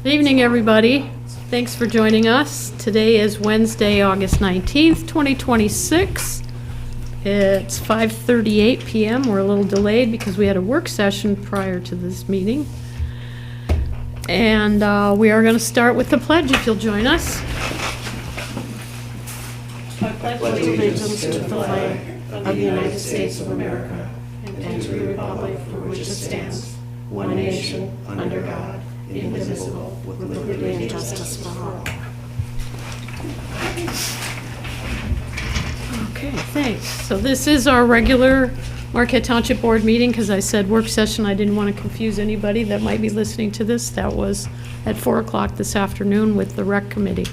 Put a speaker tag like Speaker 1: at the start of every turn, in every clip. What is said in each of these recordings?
Speaker 1: Good evening, everybody. Thanks for joining us. Today is Wednesday, August 19th, 2026. It's 5:38 p.m. We're a little delayed because we had a work session prior to this meeting. And we are going to start with the pledge, if you'll join us. I pledge
Speaker 2: allegiance to the flag of the United States of America and to the republic for which it stands, one nation, under God, indivisible, with liberty and justice for all.
Speaker 1: Okay, thanks. So this is our regular Marquette Township Board meeting, because I said work session. I didn't want to confuse anybody that might be listening to this. That was at 4 o'clock this afternoon with the rec committee.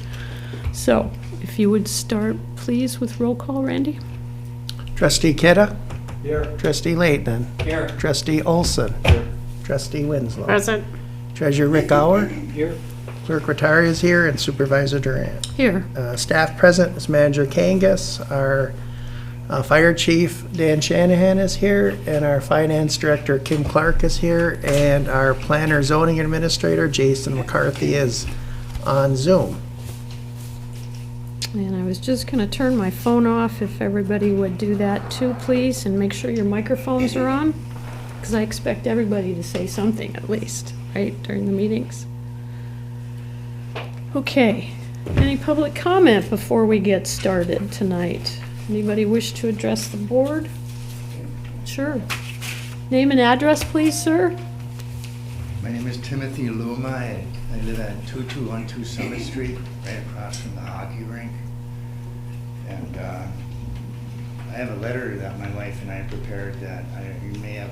Speaker 1: So if you would start, please, with roll call, Randy.
Speaker 3: Trustee Kidda?
Speaker 4: Here.
Speaker 3: Trustee Leighton?
Speaker 4: Here.
Speaker 3: Trustee Olson?
Speaker 4: Here.
Speaker 3: Trustee Winslow?
Speaker 1: Present.
Speaker 3: Treasurer Rick Auer?
Speaker 4: Here.
Speaker 3: Clerk Rattari is here, and Supervisor Durant.
Speaker 1: Here.
Speaker 3: Staff present is Manager Kangas. Our Fire Chief Dan Shanahan is here, and our Finance Director Kim Clark is here, and our Planner Zoning Administrator Jason McCarthy is on Zoom.
Speaker 1: And I was just going to turn my phone off, if everybody would do that too, please, and make sure your microphones are on, because I expect everybody to say something at least, right, during the meetings. Okay, any public comment before we get started tonight? Anybody wish to address the board? Sure. Name and address, please, sir.
Speaker 5: My name is Timothy Luma. I live at 2212 Summit Street, right across from the hockey rink. And I have a letter that my wife and I prepared that you may have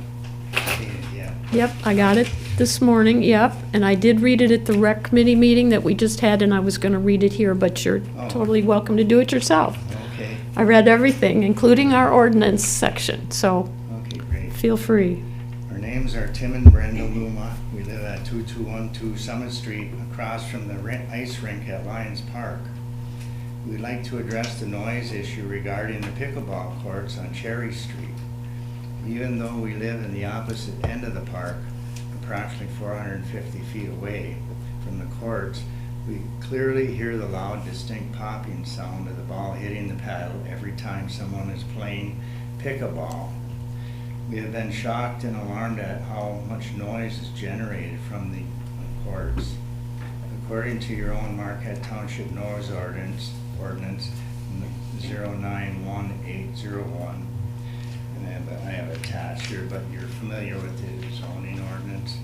Speaker 5: seen it yet.
Speaker 1: Yep, I got it this morning, yep. And I did read it at the rec committee meeting that we just had, and I was going to read it here, but you're totally welcome to do it yourself.
Speaker 5: Okay.
Speaker 1: I read everything, including our ordinance section, so
Speaker 5: Okay, great.
Speaker 1: feel free.
Speaker 5: Our names are Tim and Brenda Luma. We live at 2212 Summit Street, across from the ice rink at Lions Park. We'd like to address the noise issue regarding the pickleball courts on Cherry Street. Even though we live in the opposite end of the park, approximately 450 feet away from the courts, we clearly hear the loud, distinct popping sound of the ball hitting the paddle every time someone is playing pickleball. We have been shocked and alarmed at how much noise is generated from the courts. According to your own Marquette Township noise ordinance 091801, and I have attached here, but you're familiar with the zoning ordinance.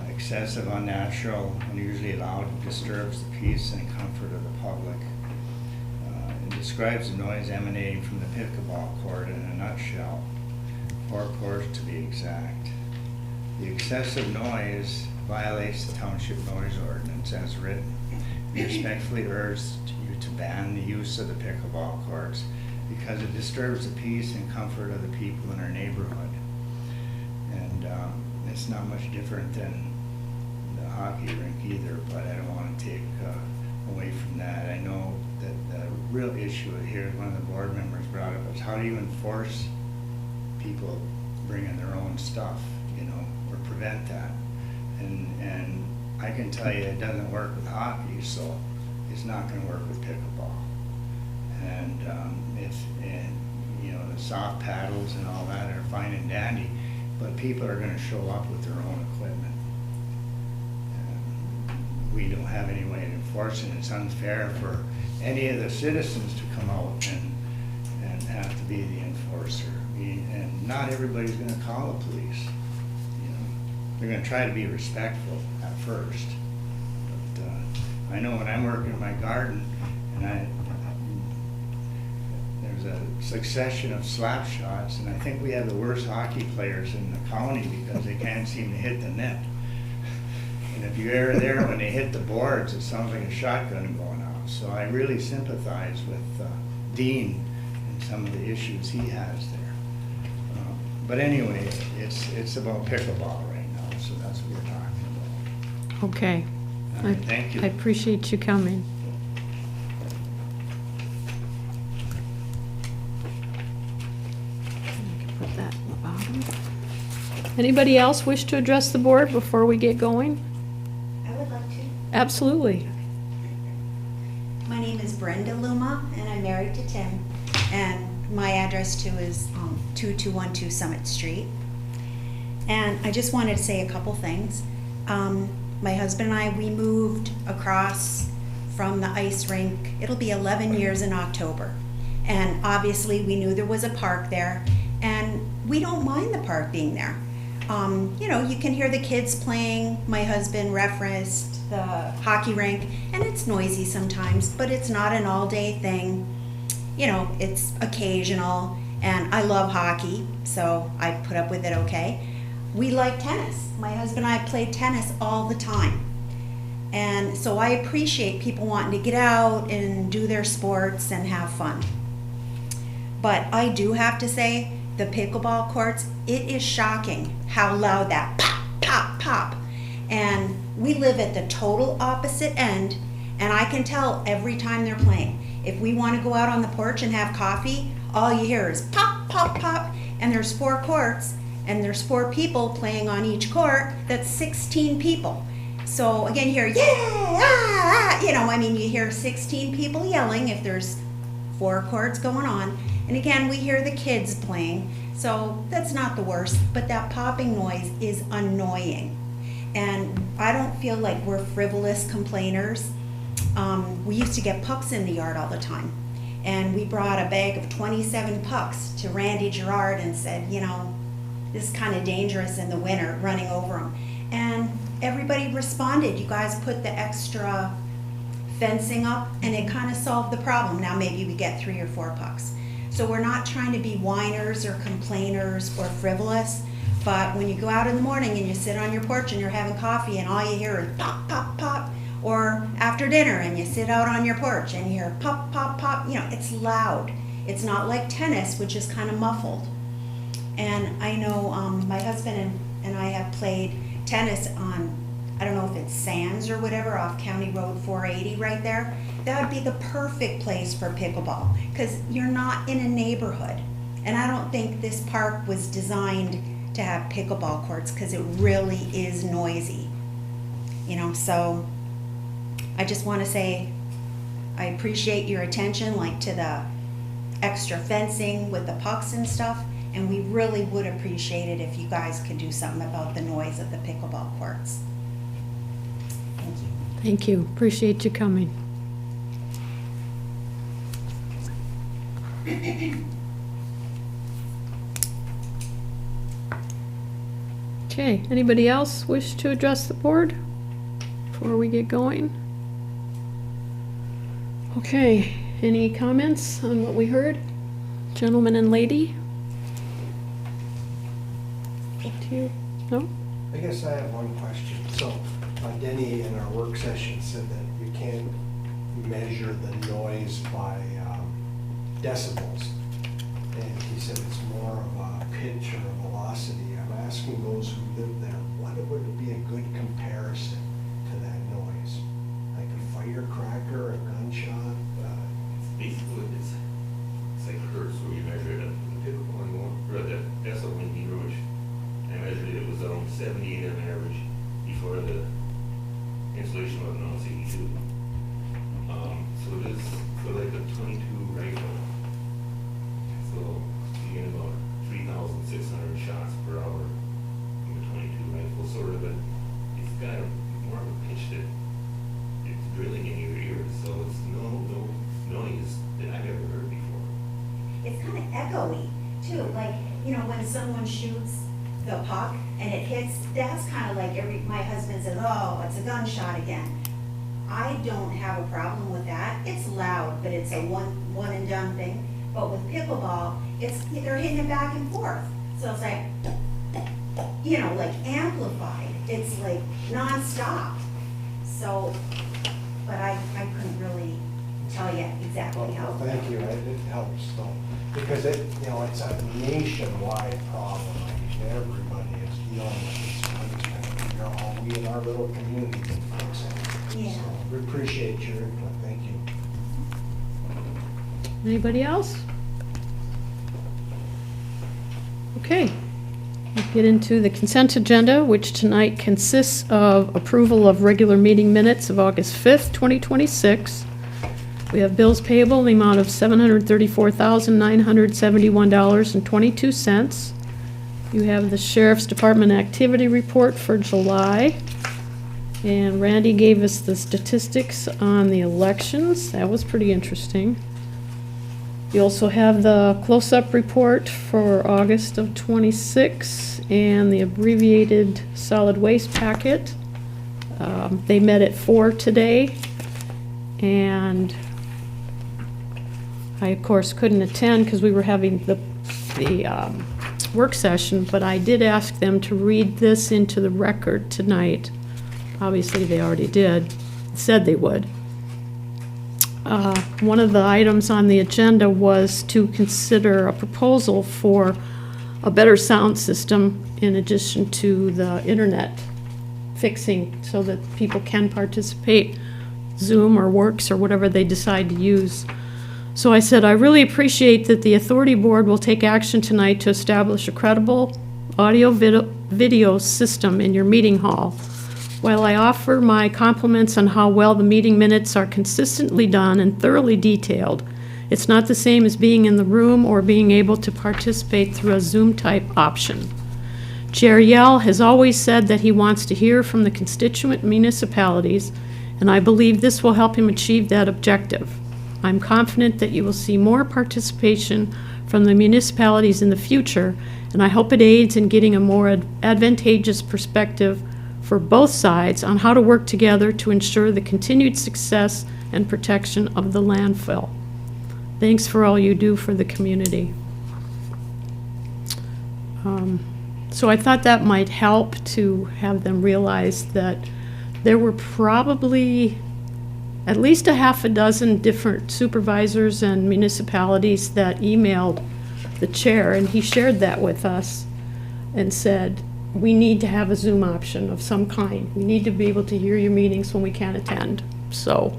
Speaker 5: Excessive, unnatural, unusually loud disturbs the peace and comfort of the public. It describes the noise emanating from the pickleball court in a nutshell, 4 courts to be exact. The excessive noise violates the township noise ordinance as written. We respectfully urge you to ban the use of the pickleball courts because it disturbs the peace and comfort of the people in our neighborhood. And it's not much different than the hockey rink either, but I don't want to take away from that. I know that the real issue here, one of the board members brought up, is how do you enforce people bringing their own stuff, or prevent that? And I can tell you it doesn't work with hockey, so it's not going to work with pickleball. And the soft paddles and all that are fine and dandy, but people are going to show up with their own equipment. And we don't have any way of enforcing it. It's unfair for any of the citizens to come out and have to be the enforcer. And not everybody's going to call the police. They're going to try to be respectful at first. But I know when I'm working in my garden, and there's a succession of slap shots, and I think we have the worst hockey players in the county because they can't seem to hit the net. And if you're ever there when they hit the boards, it sounds like a shotgun going off. So I really sympathize with Dean and some of the issues he has there. But anyway, it's about pickleball right now, so that's what we're talking about.
Speaker 1: Okay.
Speaker 5: All right, thank you.
Speaker 1: I appreciate you coming. I can put that in the bottom. Anybody else wish to address the board before we get going?
Speaker 2: I would
Speaker 4: would like to.
Speaker 1: Absolutely.
Speaker 4: My name is Brenda Luma, and I'm married to Tim. And my address too is 2212 Summit Street. And I just wanted to say a couple things. My husband and I, we moved across from the ice rink. It'll be 11 years in October. And obviously we knew there was a park there, and we don't mind the park being there. You know, you can hear the kids playing. My husband referenced the hockey rink, and it's noisy sometimes, but it's not an all-day thing. You know, it's occasional, and I love hockey, so I put up with it okay. We like tennis. My husband and I played tennis all the time. And so I appreciate people wanting to get out and do their sports and have fun. But I do have to say, the pickleball courts, it is shocking how loud that pop, pop, pop. And we live at the total opposite end, and I can tell every time they're playing. If we want to go out on the porch and have coffee, all you hear is pop, pop, pop, and there's 4 courts, and there's 4 people playing on each court. That's 16 people. So again, you hear, yeah, ah, ah, you know, I mean, you hear 16 people yelling if there's 4 courts going on. And again, we hear the kids playing, so that's not the worst, but that popping noise is annoying. And I don't feel like we're frivolous complainers. We used to get pucks in the yard all the time. And we brought a bag of 27 pucks to Randy Gerard and said, you know, this is kind of dangerous in the winter, running over them. And everybody responded. You guys put the extra fencing up, and it kind of solved the problem. Now maybe we get 3 or 4 pucks. So we're not trying to be whiners or complainers or frivolous, but when you go out in the morning and you sit on your porch and you're having coffee and all you hear is pop, pop, pop, or after dinner and you sit out on your porch and you hear pop, pop, pop, you know, it's loud. It's not like tennis, which is kind of muffled. And I know my husband and I have played tennis on, I don't know if it's Sands or whatever, off County Road 480 right there. That would be the perfect place for pickleball, because you're not in a neighborhood. And I don't think this park was designed to have pickleball courts, because it really is noisy. You know, so I just want to say I appreciate your attention, like to the extra fencing with the pucks and stuff, and we really would appreciate it if you guys could do something about the noise of the pickleball courts. Thank you.
Speaker 1: Thank you. Appreciate you coming. Okay, anybody else wish to address the board before we get going? Okay, any comments on what we heard? Gentleman and lady? Up to you. No?
Speaker 6: I guess I have one question. So Denny in our work session said that you can't measure the noise by decibels. And he said it's more of a pitch or a velocity. I'm asking those who live there, what would be a good comparison to that noise? Like a firecracker, a gunshot?
Speaker 7: Basically, it's like hertz where you measure it at the that's a wind meter, which I measured it was 78 on average before the installation of an LCD2. So it is for like a 22 rifle. So you get about 3,600 shots per hour from a 22 rifle, sort of, but it's got more of a pitch that it's drilling in your ears, so it's no noise that I've ever heard before.
Speaker 4: It's kind of echoey too, like, you know, when someone shoots the puck and it hits, that's kind of like my husband says, oh, it's a gunshot again. I don't have a problem with that. It's loud, but it's a one and done thing. But with pickleball, they're hitting it back and forth. So it's like, you know, like amplified. It's like nonstop. So, but I couldn't really tell you exactly how.
Speaker 6: Well, thank you. It helps though, because it's a nationwide problem. I mean, everybody is dealing with this noise, and we in our little community can fix it.
Speaker 4: Yeah.
Speaker 6: So we appreciate your input. Thank you.
Speaker 1: Anybody else? Okay, Get into the consent agenda, which tonight consists of approval of regular meeting minutes of August 5th, 2026. We have bills payable in the amount of $734,971.22. You have the Sheriff's Department activity report for July. And Randy gave us the statistics on the elections. That was pretty interesting. You also have the close-up report for August of '26 and the abbreviated solid waste packet. They met at 4 today, and I, of course, couldn't attend because we were having the work session, but I did ask them to read this into the record tonight. Obviously, they already did, said they would. One of the items on the agenda was to consider a proposal for a better sound system in addition to the internet fixing so that people can participate, Zoom or Works or whatever they decide to use. So I said, I really appreciate that the authority board will take action tonight to establish a credible audio video system in your meeting hall. While I offer my compliments on how well the meeting minutes are consistently done and thoroughly detailed, it's not the same as being in the room or being able to participate through a Zoom-type option. Chair Yell has always said that he wants to hear from the constituent municipalities, and I believe this will help him achieve that objective. I'm confident that you will see more participation from the municipalities in the future, and I hope it aids in getting a more advantageous perspective for both sides on how to work together to ensure the continued success and protection of the landfill. Thanks for all you do for the community. So I thought that might help to have them realize that there were probably at least a half a dozen different supervisors and municipalities that emailed the chair, and he shared that with us and said, we need to have a Zoom option of some kind. We need to be able to hear your meetings when we can't attend. So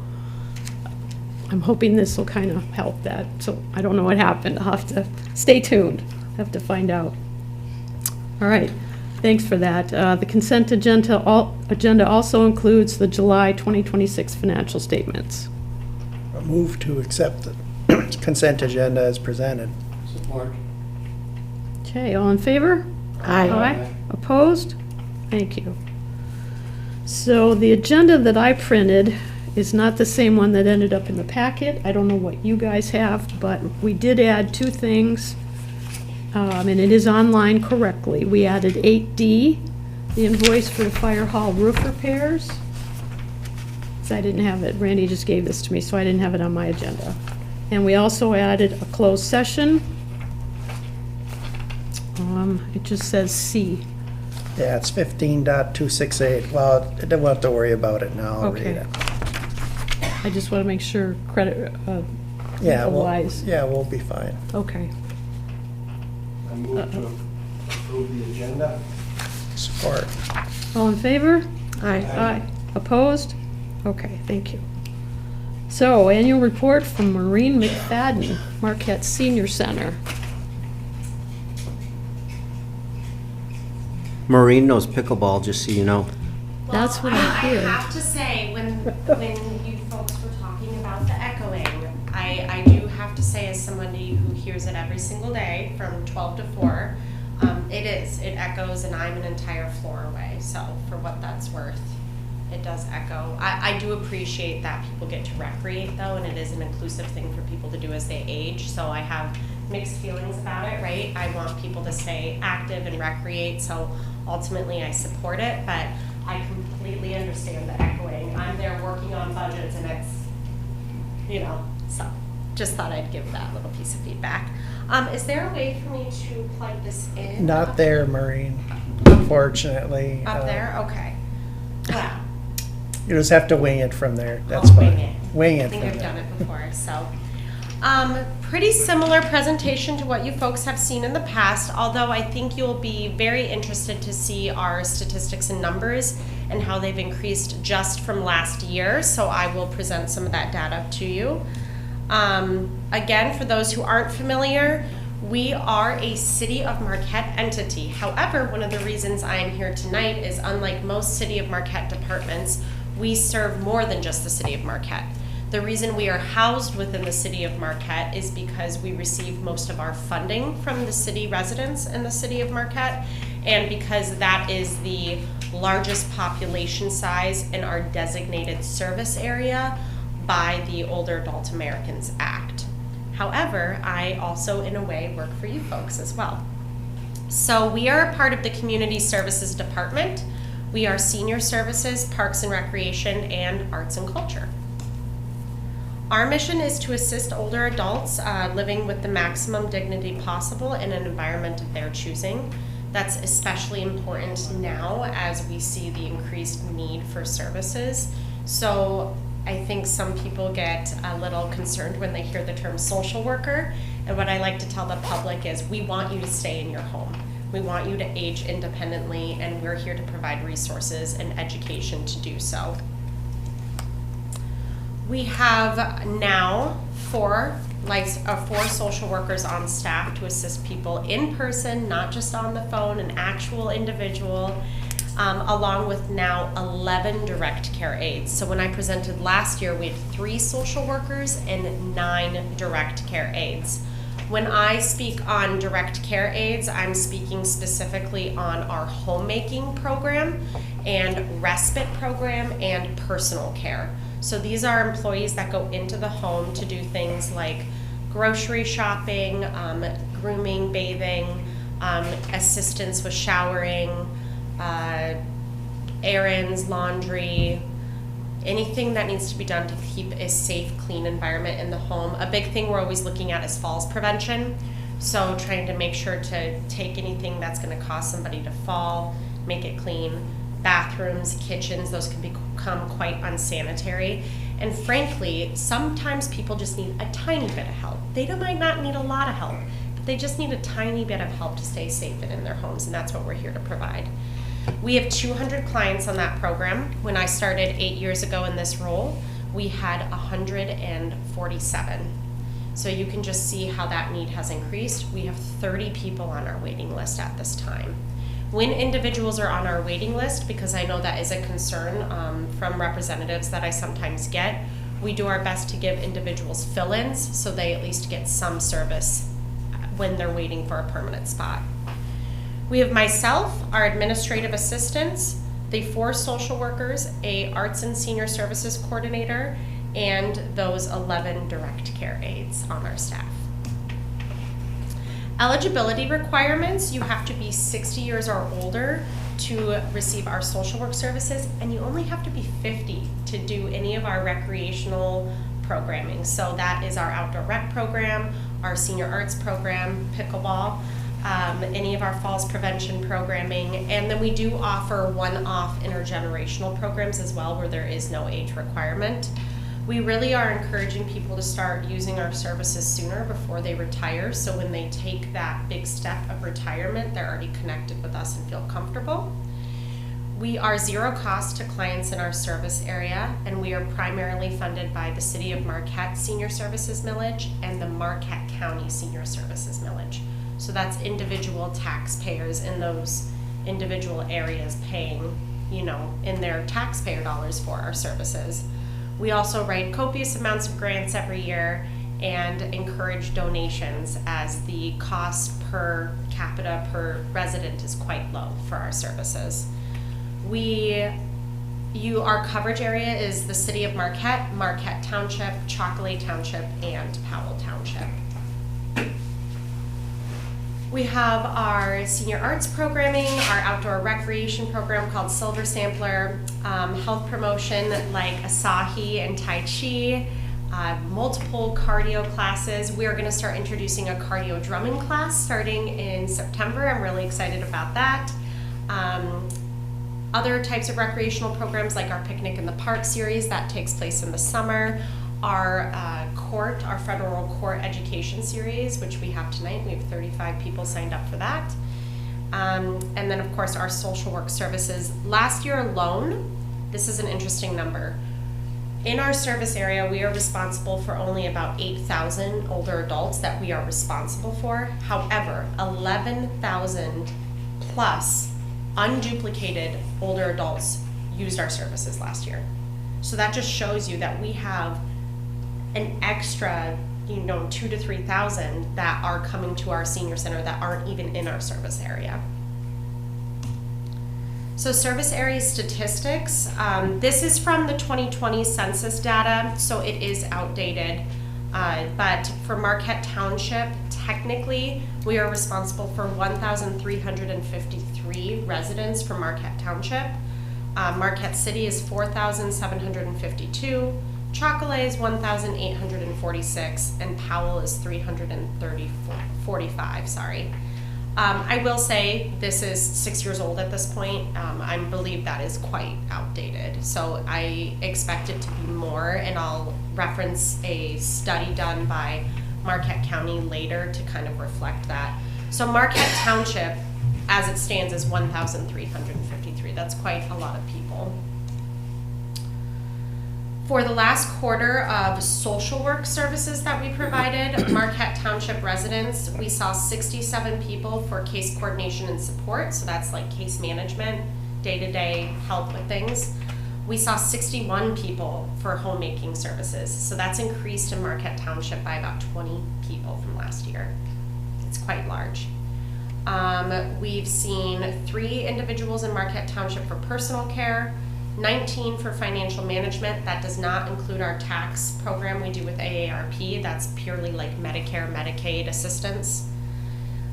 Speaker 1: I'm hoping this will kind of help that. So I don't know what happened. I'll have to stay tuned. Have to find out. All right. Thanks for that. The consent agenda also includes the July 2026 financial statements.
Speaker 3: A move to accept the consent agenda as presented.
Speaker 6: Support.
Speaker 1: Okay, all in favor? Aye. Opposed? Thank you. So the agenda that I printed is not the same one that ended up in the packet. I don't know what you guys have, but we did add two things, and it is online correctly. We added 8D, the invoice for the fire hall roof repairs. So I didn't have it. Randy just gave this to me, so I didn't have it on my agenda. And we also added a closed session. It just says C.
Speaker 3: Yeah, it's 15.268. Well, I don't have to worry about it now. I'll read
Speaker 1: Okay.
Speaker 3: it.
Speaker 1: I just want to make sure credit,
Speaker 3: Yeah,
Speaker 1: wise.
Speaker 3: we'll be fine.
Speaker 1: Okay.
Speaker 6: I move to approve the agenda.
Speaker 3: Support.
Speaker 1: All in favor?
Speaker 2: Aye.
Speaker 1: Aye. Opposed? Okay, thank you. So, annual report from Maureen McFadden, Marquette Senior Center.
Speaker 8: Maureen knows pickleball, just so you know.
Speaker 1: That's what I hear.
Speaker 9: I have to say, when you folks were talking about the echoing, I do have to say, as somebody who hears it every single day from 12 to 4, it echoes, and I'm an entire floor away, so for what that's worth, it does echo. I do appreciate that people get to recreate, though, and it is an inclusive thing for people to do as they age, so I have mixed feelings about it, right? I want people to stay active and recreate, so ultimately I support it, but I completely understand the echoing. I'm there working on budgets, and it's, so just thought I'd give that little piece of feedback. Is there a way for me to plug this in?
Speaker 3: Not there, Maureen, unfortunately.
Speaker 9: Up there? Okay. Well,
Speaker 3: You just have to wing it from there. That's
Speaker 9: I'll
Speaker 3: fine.
Speaker 9: wing it.
Speaker 3: Wing
Speaker 9: I
Speaker 3: it
Speaker 9: think
Speaker 3: from
Speaker 9: I've
Speaker 3: there.
Speaker 9: done it before, so. Pretty similar presentation to what you folks have seen in the past, although I think you'll be very interested to see our statistics and numbers and how they've increased just from last year, so I will present some of that data to you. Again, for those who aren't familiar, We are a City of Marquette entity. However, one of the reasons I am here tonight is, unlike most City of Marquette departments, we serve more than just the City of Marquette. The reason we are housed within the City of Marquette is because we receive most of our funding from the city residents in the City of Marquette, and because that is the largest population size in our designated service area by the Older Adult Americans Act. However, I also, in a way, work for you folks as well. So we are a part of the Community Services Department. We are Senior Services, Parks and Recreation, and Arts and Culture. Our mission is to assist older adults living with the maximum dignity possible in an environment of their choosing. That's especially important now as we see the increased need for services. So I think some people get a little concerned when they hear the term social worker. And what I like to tell the public is, we want you to stay in your home. We want you to age independently, and we're here to provide resources and education to do so. We have now four social workers on staff to assist people in person, not just on the phone, an actual individual, along with now 11 direct care aides. So when I presented last year, we had 3 social workers and 9 direct care aides. When I speak on direct care aides, I'm speaking specifically on our homemaking program and respite program and personal care. So these are employees that go into the home to do things like grocery shopping, grooming, bathing, assistance with showering, errands, laundry, anything that needs to be done to keep a safe, clean environment in the home. A big thing we're always looking at is falls prevention. So trying to make sure to take anything that's going to cause somebody to fall, make it clean. Bathrooms, kitchens, those can become quite unsanitary. And frankly, sometimes people just need a tiny bit of help. They might not need a lot of help, but they just need a tiny bit of help to stay safe and in their homes, and that's what we're here to provide. We have 200 clients on that program. When I started 8 years ago in this role, we had 147. So you can just see how that need has increased. We have 30 people on our waiting list at this time. When individuals are on our waiting list, because I know that is a concern from representatives that I sometimes get, we do our best to give individuals fill-ins so they at least get some service when they're waiting for a permanent spot. We have myself, our administrative assistants, the 4 social workers, a arts and senior services coordinator, and those 11 direct care aides on our staff. Eligibility requirements: you have to be 60 years or older to receive our social work services, and you only have to be 50 to do any of our recreational programming. So that is our outdoor rec program, our senior arts program, pickleball, any of our falls prevention programming, and then we do offer one-off intergenerational programs as well where there is no age requirement. We really are encouraging people to start using our services sooner before they retire, so when they take that big step of retirement, they're already connected with us and feel comfortable. We are zero cost to clients in our service area, and we are primarily funded by the City of Marquette Senior Services Millage and the Marquette County Senior Services Millage. So that's individual taxpayers in those individual areas paying, in their taxpayer dollars for our services. We also write copious amounts of grants every year and encourage donations, as the cost per capita per resident is quite low for our services. Our coverage area is the City of Marquette, Marquette Township, Chocolate Township, and Powell Township. We have our senior arts programming, our outdoor recreation program called Silver Sampler, health promotion like Asahi and Tai Chi, multiple cardio classes. We are going to start introducing a cardio drumming class starting in September. I'm really excited about that. Other types of recreational programs like our Picnic in the Park series that takes place in the summer. Our our federal court education series, which we have tonight. We have 35 people signed up for that. And then of course our social work services. Last year alone, this is an interesting number. In our service area, we are responsible for only about 8,000 older adults that we are responsible for. However, 11,000 plus unduplicated older adults used our services last year. So that just shows you that we have an extra, 2,000 to 3,000 that are coming to our senior center that aren't even in our service area. So service area statistics, this is from the 2020 census data, so it is outdated. But for Marquette Township, technically, we are responsible for 1,353 residents for Marquette Township. Marquette City is 4,752, Chocolate is 1,846, and Powell is 345, sorry. I will say this is 6 years old at this point. I believe that is quite outdated. So I expect it to be more, and I'll reference a study done by Marquette County later to kind of reflect that. So Marquette Township, as it stands, is 1,353. That's quite a lot of people. For the last quarter of social work services that we provided, Marquette Township residents, we saw 67 people for case coordination and support, so that's like case management, day-to-day help with things. We saw 61 people for homemaking services, so that's increased in Marquette Township by about 20 people from last year. It's quite large. We've seen 3 individuals in Marquette Township for personal care, 19 for financial management. That does not include our tax program we do with AARP. That's purely like Medicare, Medicaid assistance.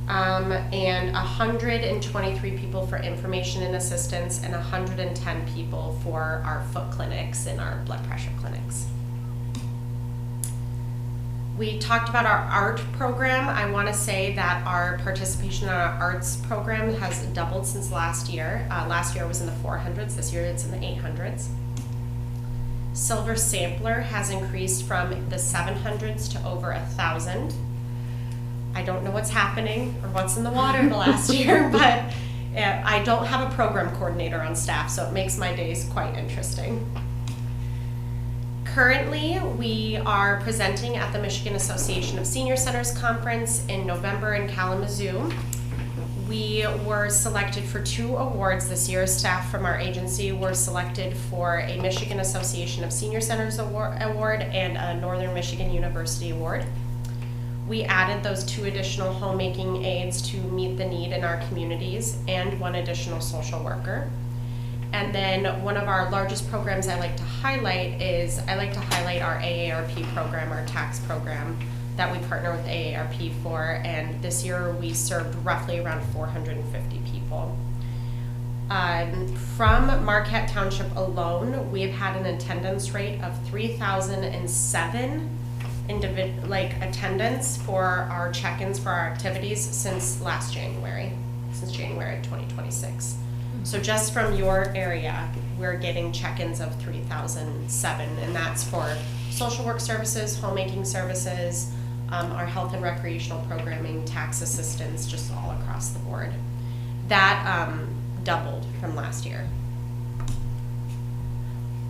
Speaker 9: And 123 people for information and assistance, and 110 people for our foot clinics and our blood pressure clinics. We talked about our art program. I want to say that our participation in our arts program has doubled since last year. Last year it was in the 400s, this year it's in the 800s. Silver Sampler has increased from the 700s to over 1,000. I don't know what's happening or what's in the water the last year, but I don't have a program coordinator on staff, so it makes my days quite interesting. Currently, we are presenting at the Michigan Association of Senior Centers Conference in November in Kalamazoo. We were selected for 2 awards this year. Staff from our agency were selected for a Michigan Association of Senior Centers Award and a Northern Michigan University Award. We added those 2 additional homemaking aides to meet the need in our communities, and 1 additional social worker. And then one of our largest programs I like to highlight our AARP program, our tax program that we partner with AARP for. And this year we served roughly around 450 people. From Marquette Township alone, we have had an attendance rate of 3,007 attendance for our check-ins for our activities since January 2026. So just from your area, we're getting check-ins of 3,007, and that's for social work services, homemaking services, our health and recreational programming, tax assistance, just all across the board. That doubled from last year.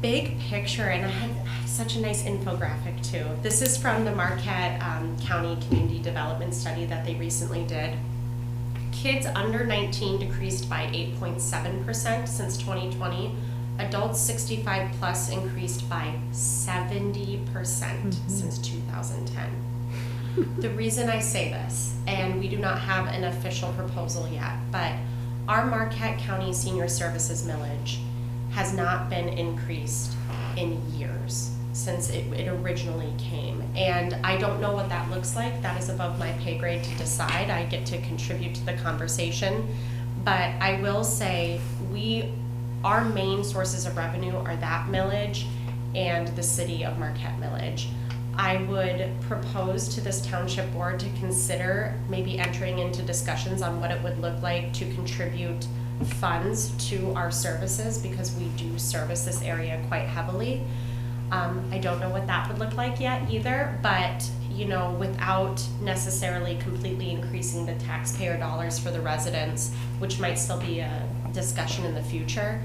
Speaker 9: Big picture, and I have such a nice infographic too. This is from the Marquette County Community Development Study that they recently did. Kids under 19 decreased by 8.7% since 2020. Adults 65 plus increased by 70% since 2010. The reason I say this, and we do not have an official proposal yet, but our Marquette County Senior Services millage has not been increased in years since it originally came. And I don't know what that looks like. That is above my pay grade to decide. I get to contribute to the conversation. But I will say our main sources of revenue are that millage and the city of Marquette millage. I would propose to this township board to consider maybe entering into discussions on what it would look like to contribute funds to our services, because we do service this area quite heavily. I don't know what that would look like yet either, but without necessarily completely increasing the taxpayer dollars for the residents, which might still be a discussion in the future,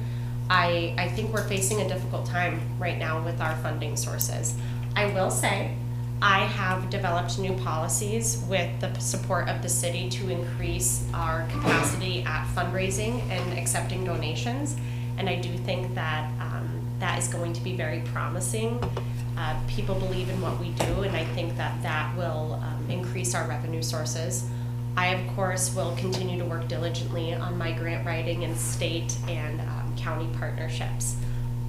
Speaker 9: I think we're facing a difficult time right now with our funding sources. I will say, I have developed new policies with the support of the city to increase our capacity at fundraising and accepting donations. And I do think that that is going to be very promising. People believe in what we do, and I think that that will increase our revenue sources. I, of course, will continue to work diligently on my grant writing and state and county partnerships.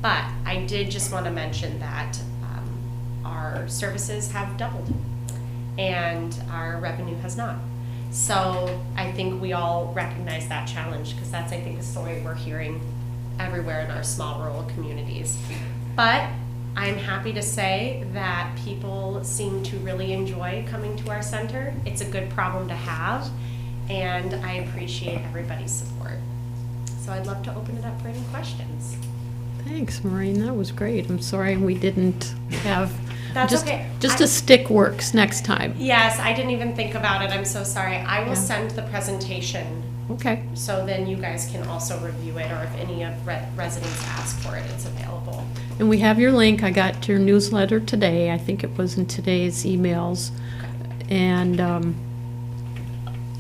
Speaker 9: But I did just want to mention that our services have doubled and our revenue has not. So I think we all recognize that challenge, because that's, I think, a story we're hearing everywhere in our small rural communities. But I'm happy to say that people seem to really enjoy coming to our center. It's a good problem to have, and I appreciate everybody's support. So I'd love to open it up for any questions.
Speaker 1: Thanks, Maureen, that was great. I'm sorry we didn't have.
Speaker 9: That's
Speaker 1: just,
Speaker 9: okay.
Speaker 1: Just a stick works next time.
Speaker 9: Yes, I didn't even think about it. I'm so sorry. I will
Speaker 1: Yeah.
Speaker 9: send the presentation,
Speaker 1: Okay,
Speaker 9: so then you guys can also review it, or if any of residents ask for it, it's available.
Speaker 1: and we have your link. I got your newsletter today. I think it was in today's emails. And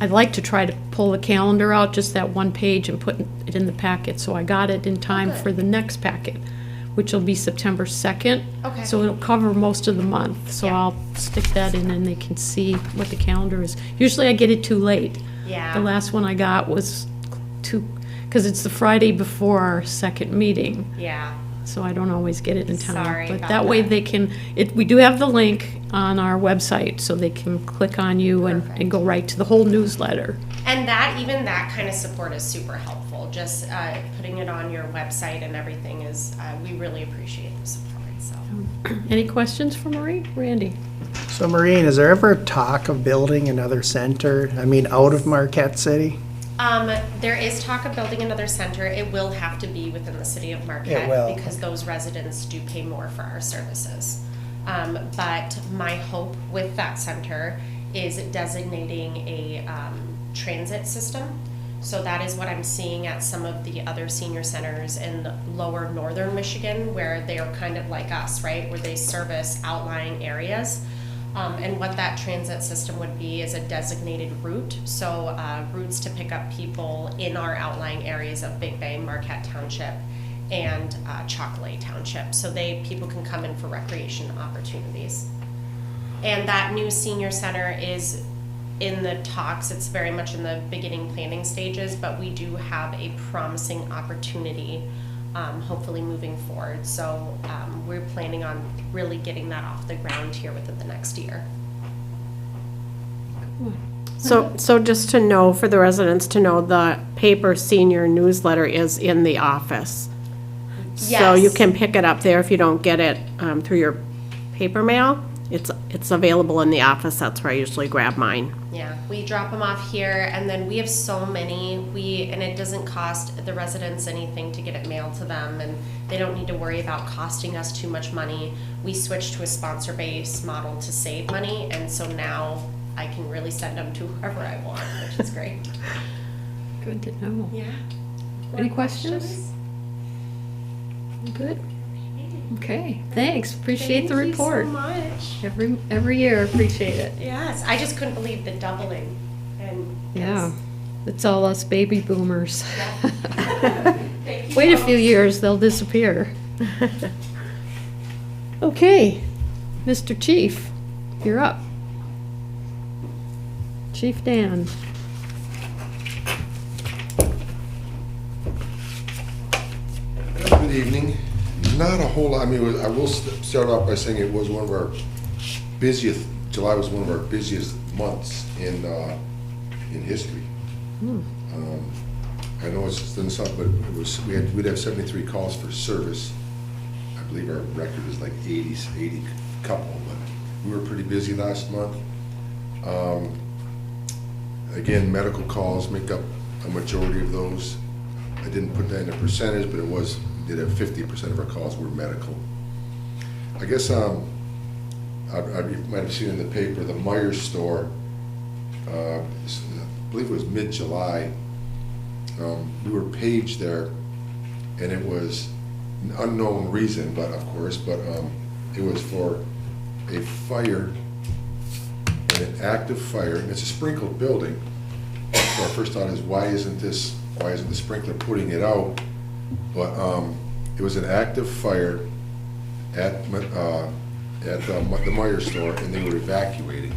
Speaker 1: I'd like to try to pull the calendar out, just that one page, and put it in the packet. So I got it in time
Speaker 9: good.
Speaker 1: for the next packet, which will be September 2nd.
Speaker 9: Okay.
Speaker 1: So it'll cover most of the month. So
Speaker 9: Yeah.
Speaker 1: I'll stick that in and they can see what the calendar is. Usually I get it too late.
Speaker 9: Yeah.
Speaker 1: The last one I got was because it's the Friday before our second meeting.
Speaker 9: Yeah.
Speaker 1: So I don't always get it in time.
Speaker 9: Sorry
Speaker 1: But
Speaker 9: about
Speaker 1: that way
Speaker 9: that.
Speaker 1: they can, we do have the link on our website, so they can click on you and
Speaker 9: Perfect.
Speaker 1: go right to the whole newsletter.
Speaker 9: And even that kind of support is super helpful. Just putting it on your website and everything is, we really appreciate the support, so.
Speaker 1: Any questions for Maureen? Randy?
Speaker 3: So Maureen, is there ever talk of building another center? I mean, out of Marquette City?
Speaker 9: There is talk of building another center. It will have to be within the city of Marquette.
Speaker 3: It will.
Speaker 9: Because those residents do pay more for our services. But my hope with that center is designating a transit system. So that is what I'm seeing at some of the other senior centers in lower northern Michigan, where they are kind of like us, right? Where they service outlying areas. And what that transit system would be is a designated route. So routes to pick up people in our outlying areas of Big Bay, Marquette Township, and Chocolate Township. So people can come in for recreation opportunities. And that new senior center is in the talks. It's very much in the beginning planning stages, but we do have a promising opportunity, hopefully moving forward. So we're planning on really getting that off the ground here within the next year.
Speaker 2: So just to know, for the residents to know, the paper senior newsletter is in the office. So you
Speaker 9: Yes.
Speaker 2: can pick it up there if you don't get it through your paper mail. It's available in the office. That's where I usually grab mine.
Speaker 9: Yeah, we drop them off here, and then we have so many, and it doesn't cost the residents anything to get it mailed to them, and they don't need to worry about costing us too much money. We switched to a sponsor-based model to save money, and so now I can really send them to whoever I want, which is great.
Speaker 1: Good to know.
Speaker 9: Yeah.
Speaker 1: Any questions? Good? Okay, thanks. Appreciate the report.
Speaker 9: Thank you so much.
Speaker 1: Every year, appreciate it.
Speaker 9: Yes, I just couldn't believe the doubling, and.
Speaker 1: Yeah, it's all us baby boomers.
Speaker 9: Thank you
Speaker 1: Wait a
Speaker 9: both.
Speaker 1: few years, they'll disappear. Okay, Mr. Chief, you're up. Chief Dan.
Speaker 10: Good evening. Not a whole lot, I mean, I will start off by saying it was one of our busiest, July was one of our busiest months in history. I know it's doesn't sound, but it was, we'd have 73 calls for service. I believe our record is like 80 couple, but we were pretty busy last month. Again, medical calls make up a majority of those. I didn't put that in a percentage, but it was, we did have 50% of our calls were medical. I guess you might have seen in the paper, the Myers store, I believe it was mid-July, we were paged there, and it was an unknown reason, but of course, it was for a fire, an active fire, and it's a sprinkled building. So our first thought is, why isn't the sprinkler putting it out? But it was an active fire at the Meyer store, and they were evacuating.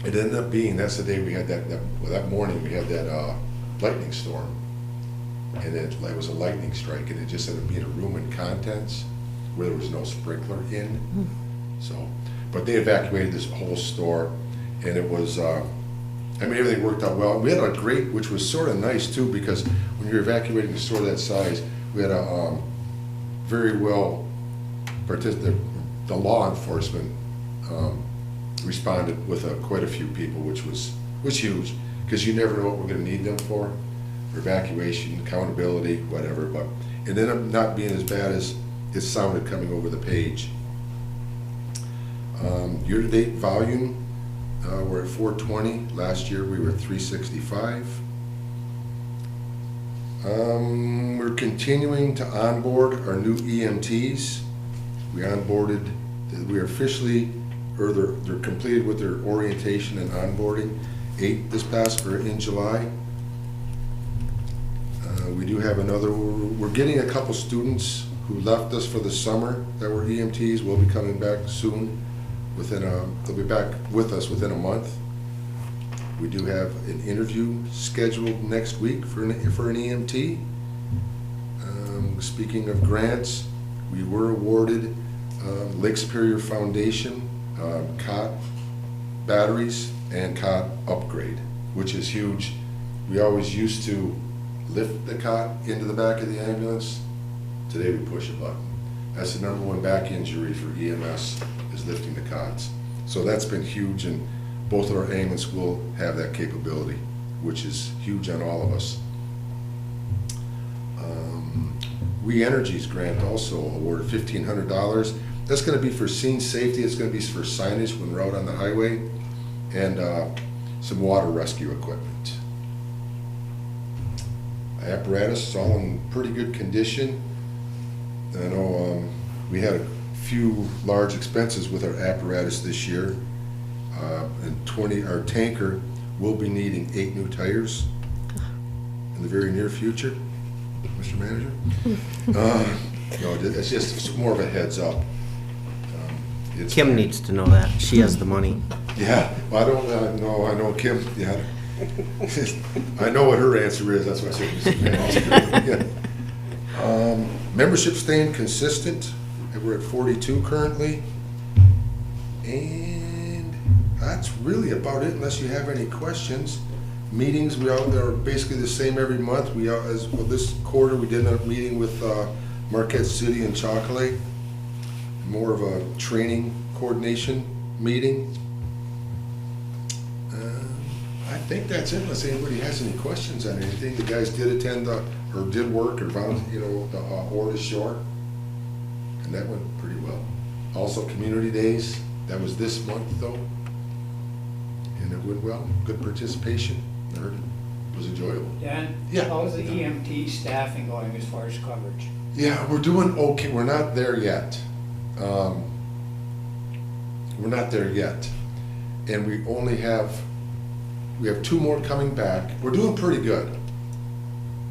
Speaker 10: It ended up being, that's the day we had that morning we had that lightning storm. And it was a lightning strike, and it just ended up being a room and contents where there was no sprinkler in. So, but they evacuated this whole store, and it was, everything worked out well. We had a great, which was sort of nice too, because when you're evacuating a store that size, we had a very well participated, the law enforcement responded with quite a few people, which was huge, because you never know what we're gonna need them for evacuation, accountability, whatever, but it ended up not being as bad as it sounded coming over the page. Year-to-date volume, we're at 420. Last year we were at 365. We're continuing to onboard our new EMTs. We onboarded, we are officially, or they're completed with their orientation and onboarding. 8 this past, or in July. We do have we're getting a couple students who left us for the summer that were EMTs. Will be coming back soon. They'll be back with us within a month. We do have an interview scheduled next week for an EMT. Speaking of grants, we were awarded Lake Superior Foundation cot batteries and cot upgrade, which is huge. We always used to lift the cot into the back of the ambulance. Today we push a button. That's the #1 back injury for EMS, is lifting the cots. So that's been huge, and both of our ambulance will have that capability, which is huge on all of us. We Energies grant also awarded $1,500. That's going to be for scene safety. It's going to be for signage when we're out on the highway, and some water rescue equipment. Apparatus is all in pretty good condition. I know we had a few large expenses with our apparatus this year. And our tanker will be needing 8 new tires in the very near future, Mr. Manager. No, it's just more of a heads up.
Speaker 8: Kim needs to know that. She has the money.
Speaker 10: Yeah, well, I don't know. I know Kim. Yeah, I know what her answer is. That's why I said Mr. Manager. Yeah. Membership staying consistent. We're at 42 currently, and that's really about it. Unless you have any questions. Meetings, they're basically the same every month. This quarter we did a meeting with Marquette City and Chocolate. More of a training coordination meeting. I think that's it, unless anybody has any questions on anything. The guys did attend did work or found, the Orla Shore, and that went pretty well. Also, community days, that was this month though, and it went well. Good participation. I heard it was enjoyable.
Speaker 11: Dan?
Speaker 10: Yeah.
Speaker 11: How's the EMT staffing going as far as coverage?
Speaker 10: Yeah, we're doing okay. We're not there yet. We're not there yet, and we have 2 more coming back. We're doing pretty good.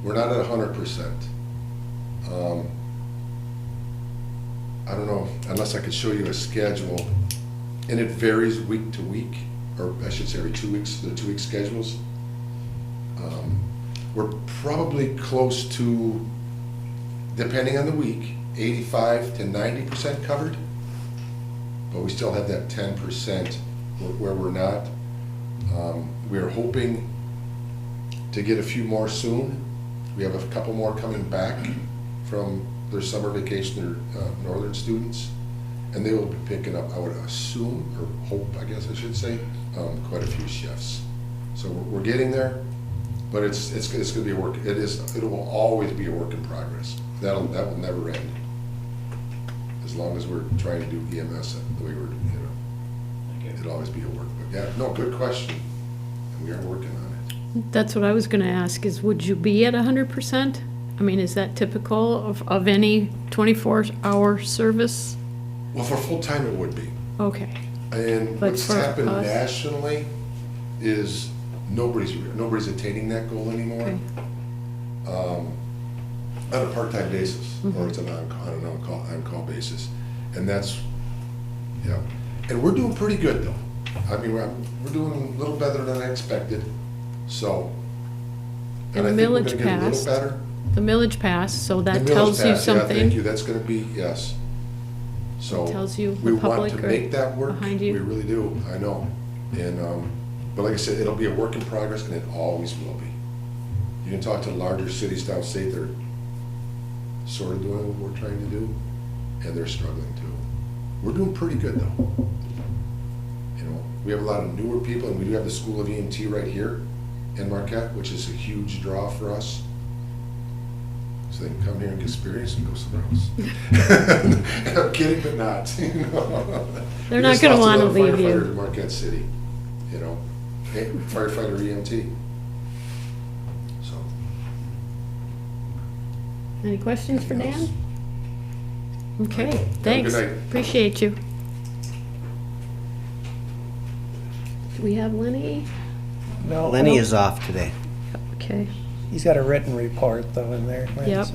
Speaker 10: We're not at 100%. I don't know, unless I could show you a schedule, and it varies week to week, or I should say every 2 weeks, the 2-week schedules. We're probably close to, depending on the week, 85 to 90% covered, but we still have that 10% where we're not. We're hoping to get a few more soon. We have a couple more coming back from their summer vacation, their northern students, and they will be picking up, I would assume, or hope, I guess I should say, quite a few shifts. So we're getting there, but it's going to be a work. It will always be a work in progress. That will never end, as long as we're trying to do EMS the way we're doing it. It'll always be a work. But yeah, no, good question, and we are working on it.
Speaker 1: That's what I was gonna ask, is would you be at 100%? I mean, is that typical of any 24-hour service?
Speaker 10: Well, for full-time, it would be.
Speaker 1: Okay,
Speaker 10: And
Speaker 1: But
Speaker 10: what's
Speaker 1: for
Speaker 10: happened
Speaker 1: us-
Speaker 10: nationally is nobody's attaining that goal anymore.
Speaker 1: okay,
Speaker 10: On a part-time basis,
Speaker 1: Mm-hmm.
Speaker 10: or it's an on-call basis. And that's, yeah. And we're doing pretty good, though. I mean, we're doing a little better than I expected, so.
Speaker 1: And
Speaker 10: I
Speaker 1: the
Speaker 10: think we're
Speaker 1: millage
Speaker 10: gonna get a little
Speaker 1: passed.
Speaker 10: better.
Speaker 1: the millage passed, so
Speaker 10: The
Speaker 1: that
Speaker 10: millage
Speaker 1: tells you
Speaker 10: passed, yeah,
Speaker 1: something.
Speaker 10: thank you, that's gonna be, yes. So.
Speaker 1: Tells you
Speaker 10: we
Speaker 1: the
Speaker 10: want
Speaker 1: public
Speaker 10: to
Speaker 1: are
Speaker 10: make that work.
Speaker 1: behind you.
Speaker 10: We really do, I know. And, but like I said, it'll be a work in progress, and it always will be. You can talk to larger cities downstate, they're sort of doing what we're trying to do, and they're struggling too. We're doing pretty good though. You know, we have a lot of newer people, and we do have the School of EMT right here in Marquette, which is a huge draw for us. So they can come here and get experience and go somewhere else. I'm kidding, but not, you know.
Speaker 1: They're not gonna wanna leave you.
Speaker 10: Firefighter in Marquette City, you know, firefighter EMT. So.
Speaker 1: Any questions for Dan? Okay,
Speaker 10: Have a good
Speaker 1: thanks,
Speaker 10: night.
Speaker 1: appreciate you. Do we have Lenny?
Speaker 3: No,
Speaker 8: Lenny is off today.
Speaker 1: Okay,
Speaker 3: He's got a written report though in there. Lynn,
Speaker 1: Yep.
Speaker 3: so.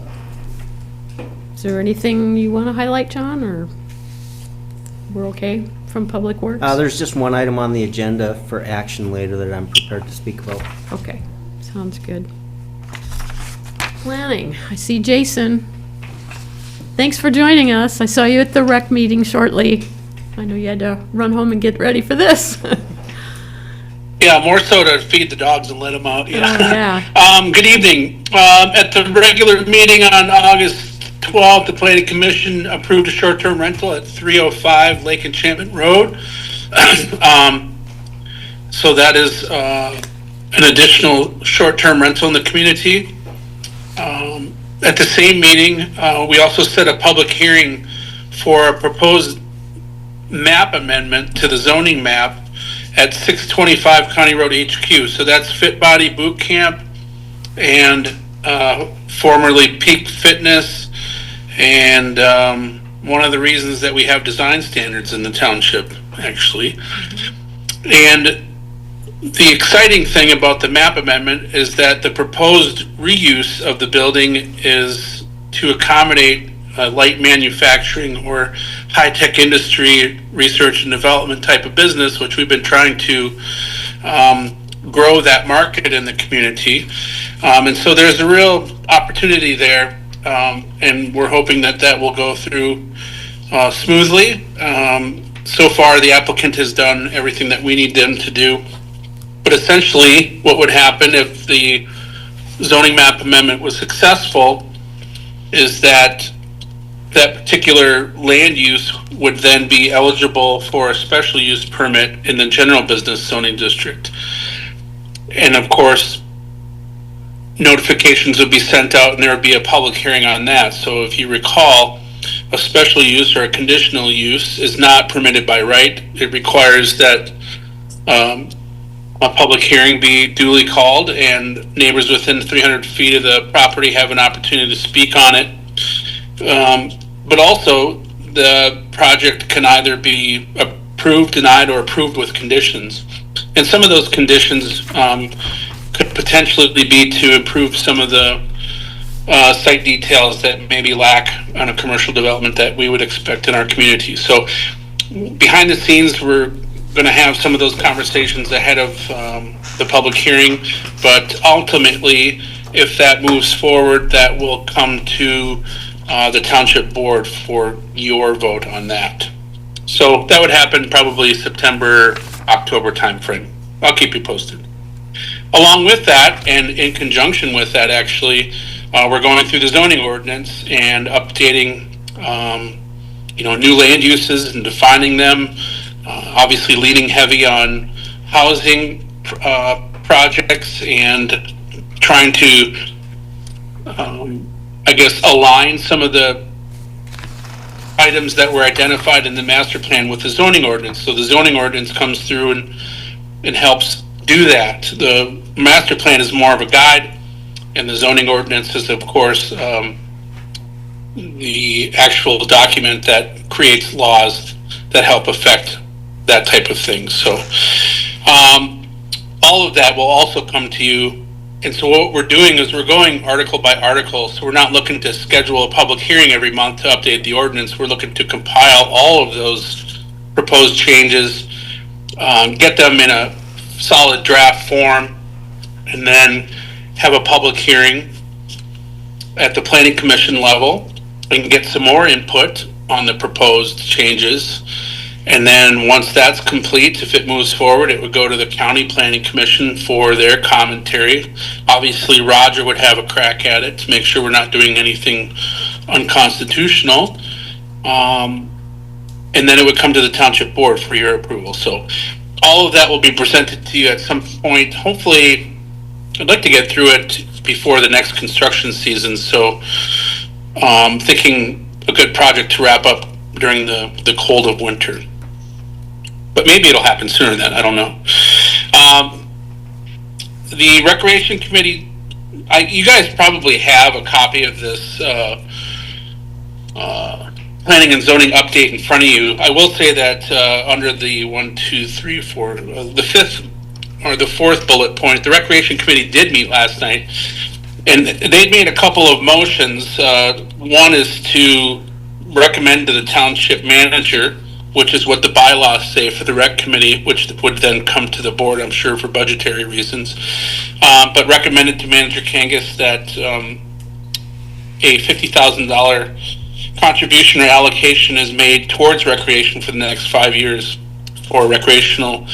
Speaker 1: is there anything you wanna highlight, John, or we're okay from Public Works?
Speaker 8: There's just one item on the agenda for action later that I'm prepared to speak about.
Speaker 1: Okay, sounds good. Planning, I see Jason. Thanks for joining us. I saw you at the rec meeting shortly. I know you had to run home and get ready for this.
Speaker 12: Yeah, more so to feed the dogs and let them out.
Speaker 1: yeah.
Speaker 12: Good evening. At the regular meeting on August 12th, the Planning Commission approved a short-term rental at 305 Lake Enchantment Road. So that is an additional short-term rental in the community. At the same meeting, we also set a public hearing for a proposed map amendment to the zoning map at 625 County Road HQ. So that's Fit Body Boot Camp and formerly Peak Fitness. And one of the reasons that we have design standards in the township, actually. And the exciting thing about the map amendment is that the proposed reuse of the building is to accommodate light manufacturing or high-tech industry research and development type of business, which we've been trying to grow that market in the community. And so there's a real opportunity there, and we're hoping that that will go through smoothly. So far, the applicant has done everything that we need them to do. But essentially, what would happen if the zoning map amendment was successful is that that particular land use would then be eligible for a special use permit in the general business zoning district. And of course, notifications would be sent out and there would be a public hearing on that. So if you recall, a special use or a conditional use is not permitted by right. It requires that a public hearing be duly called and neighbors within 300 feet of the property have an opportunity to speak on it. But also, the project can either be approved, denied, or approved with conditions. And some of those conditions could potentially be to improve some of the site details that maybe lack on a commercial development that we would expect in our community. So behind the scenes, we're going to have some of those conversations ahead of the public hearing, but ultimately, if that moves forward, that will come to the township board for your vote on that. So that would happen probably September, October timeframe. I'll keep you posted. Along with that, and in conjunction with that, actually, we're going through the zoning ordinance and updating, new land uses and defining them. Obviously, leading heavy on housing projects and trying to, align some of the items that were identified in the master plan with the zoning ordinance. So the zoning ordinance comes through and helps do that. The master plan is more of a guide, And the zoning ordinance is, of course, the actual document that creates laws that help affect that type of thing. So all of that will also come to you. And so what we're doing is we're going article by article. So we're not looking to schedule a public hearing every month to update the ordinance. We're looking to compile all of those proposed changes, get them in a solid draft form, and then have a public hearing at the planning commission level and get some more input on the proposed changes. And then once that's complete, if it moves forward, it would go to the county planning commission for their commentary. Obviously, Roger would have a crack at it to make sure we're not doing anything unconstitutional. And then it would come to the township board for your approval. So all of that will be presented to you at some point. Hopefully, I'd like to get through it before the next construction season. So thinking a good project to wrap up during the cold of winter. But maybe it'll happen sooner than that, I don't know. The Recreation Committee, you guys probably have a copy of this planning and zoning update in front of you. I will say that under the the fifth or the fourth bullet point, the Recreation Committee did meet last night, and they made a couple of motions. One is to recommend to the township manager, which is what the bylaws say for the rec committee, which would then come to the board, I'm sure, for budgetary reasons. But recommended to Manager Kangas that a $50,000 contribution or allocation is made towards recreation for the next 5 years for recreational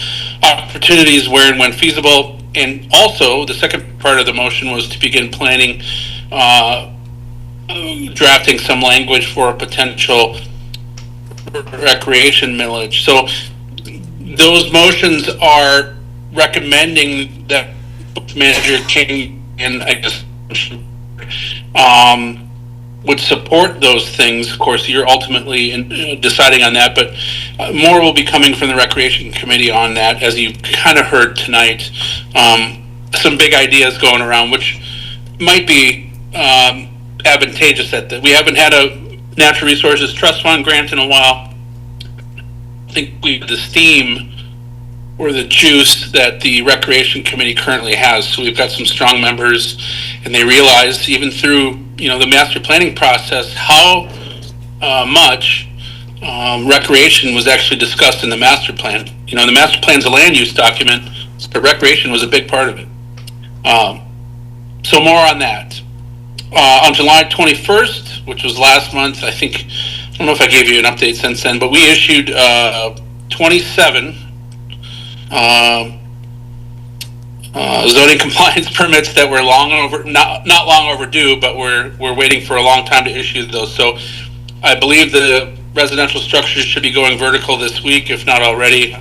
Speaker 12: opportunities where and when feasible. And also, the second part of the motion was to begin planning, drafting some language for a potential recreation millage. So those motions are recommending that Manager King and I guess would support those things. Of course, you're ultimately deciding on that, but more will be coming from the Recreation Committee on that, as you kind of heard tonight. Some big ideas going around, which might be advantageous. We haven't had a Natural Resources Trust Fund grant in a while. I think the steam or the juice that the Recreation Committee currently has. So we've got some strong members, and they realize even through the master planning process how much recreation was actually discussed in the master plan. The master plan's a land use document, but recreation was a big part of it. So more on that. On July 21st, which was last month, I don't know if I gave you an update since then, but we issued 27 zoning compliance permits that were not long overdue, but we're waiting for a long time to issue those. So I believe the residential structures should be going vertical this week, if not already,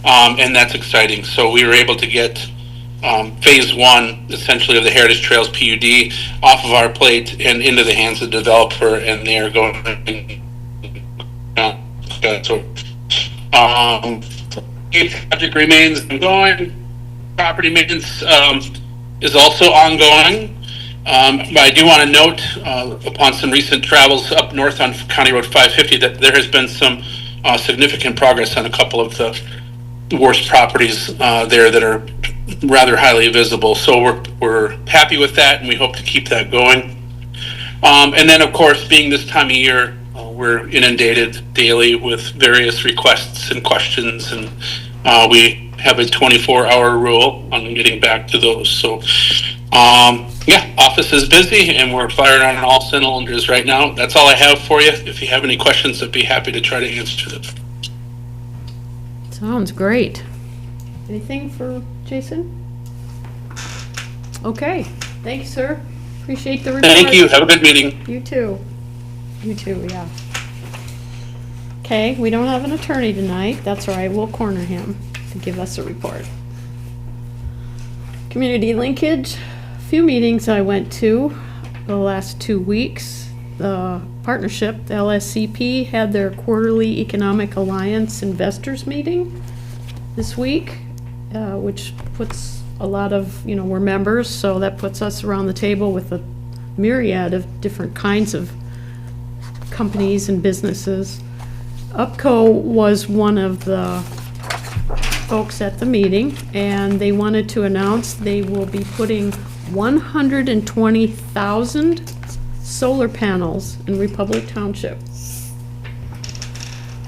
Speaker 12: and that's exciting. So we were able to get phase one, essentially, of the Heritage Trails PUD off of our plate and into the hands of the developer, and they are going. Project remains ongoing. Property maintenance is also ongoing. But I do want to note, upon some recent travels up north on County Road 550, that there has been some significant progress on a couple of the worst properties there that are rather highly visible. So we're happy with that, and we hope to keep that going. And then, of course, being this time of year, we're inundated daily with various requests and questions, and we have a 24-hour rule on getting back to those. So, office is busy, and we're firing on all cylinders right now. That's all I have for you. If you have any questions, I'd be happy to try to answer them.
Speaker 1: Sounds great. Anything for Jason? Okay, thank you, sir. Appreciate the report.
Speaker 12: Thank you. Have a good meeting.
Speaker 1: You too. Yeah. Okay, we don't have an attorney tonight. That's all right. We'll corner him to give us a report. Community linkage. A few meetings I went to the last 2 weeks. The partnership, the LSCP, had their quarterly Economic Alliance investors meeting this week, which puts a lot of, we're members, so that puts us around the table with a myriad of different kinds of companies and businesses. UPCO was one of the folks at the meeting, and they wanted to announce they will be putting 120,000 solar panels in Republic Township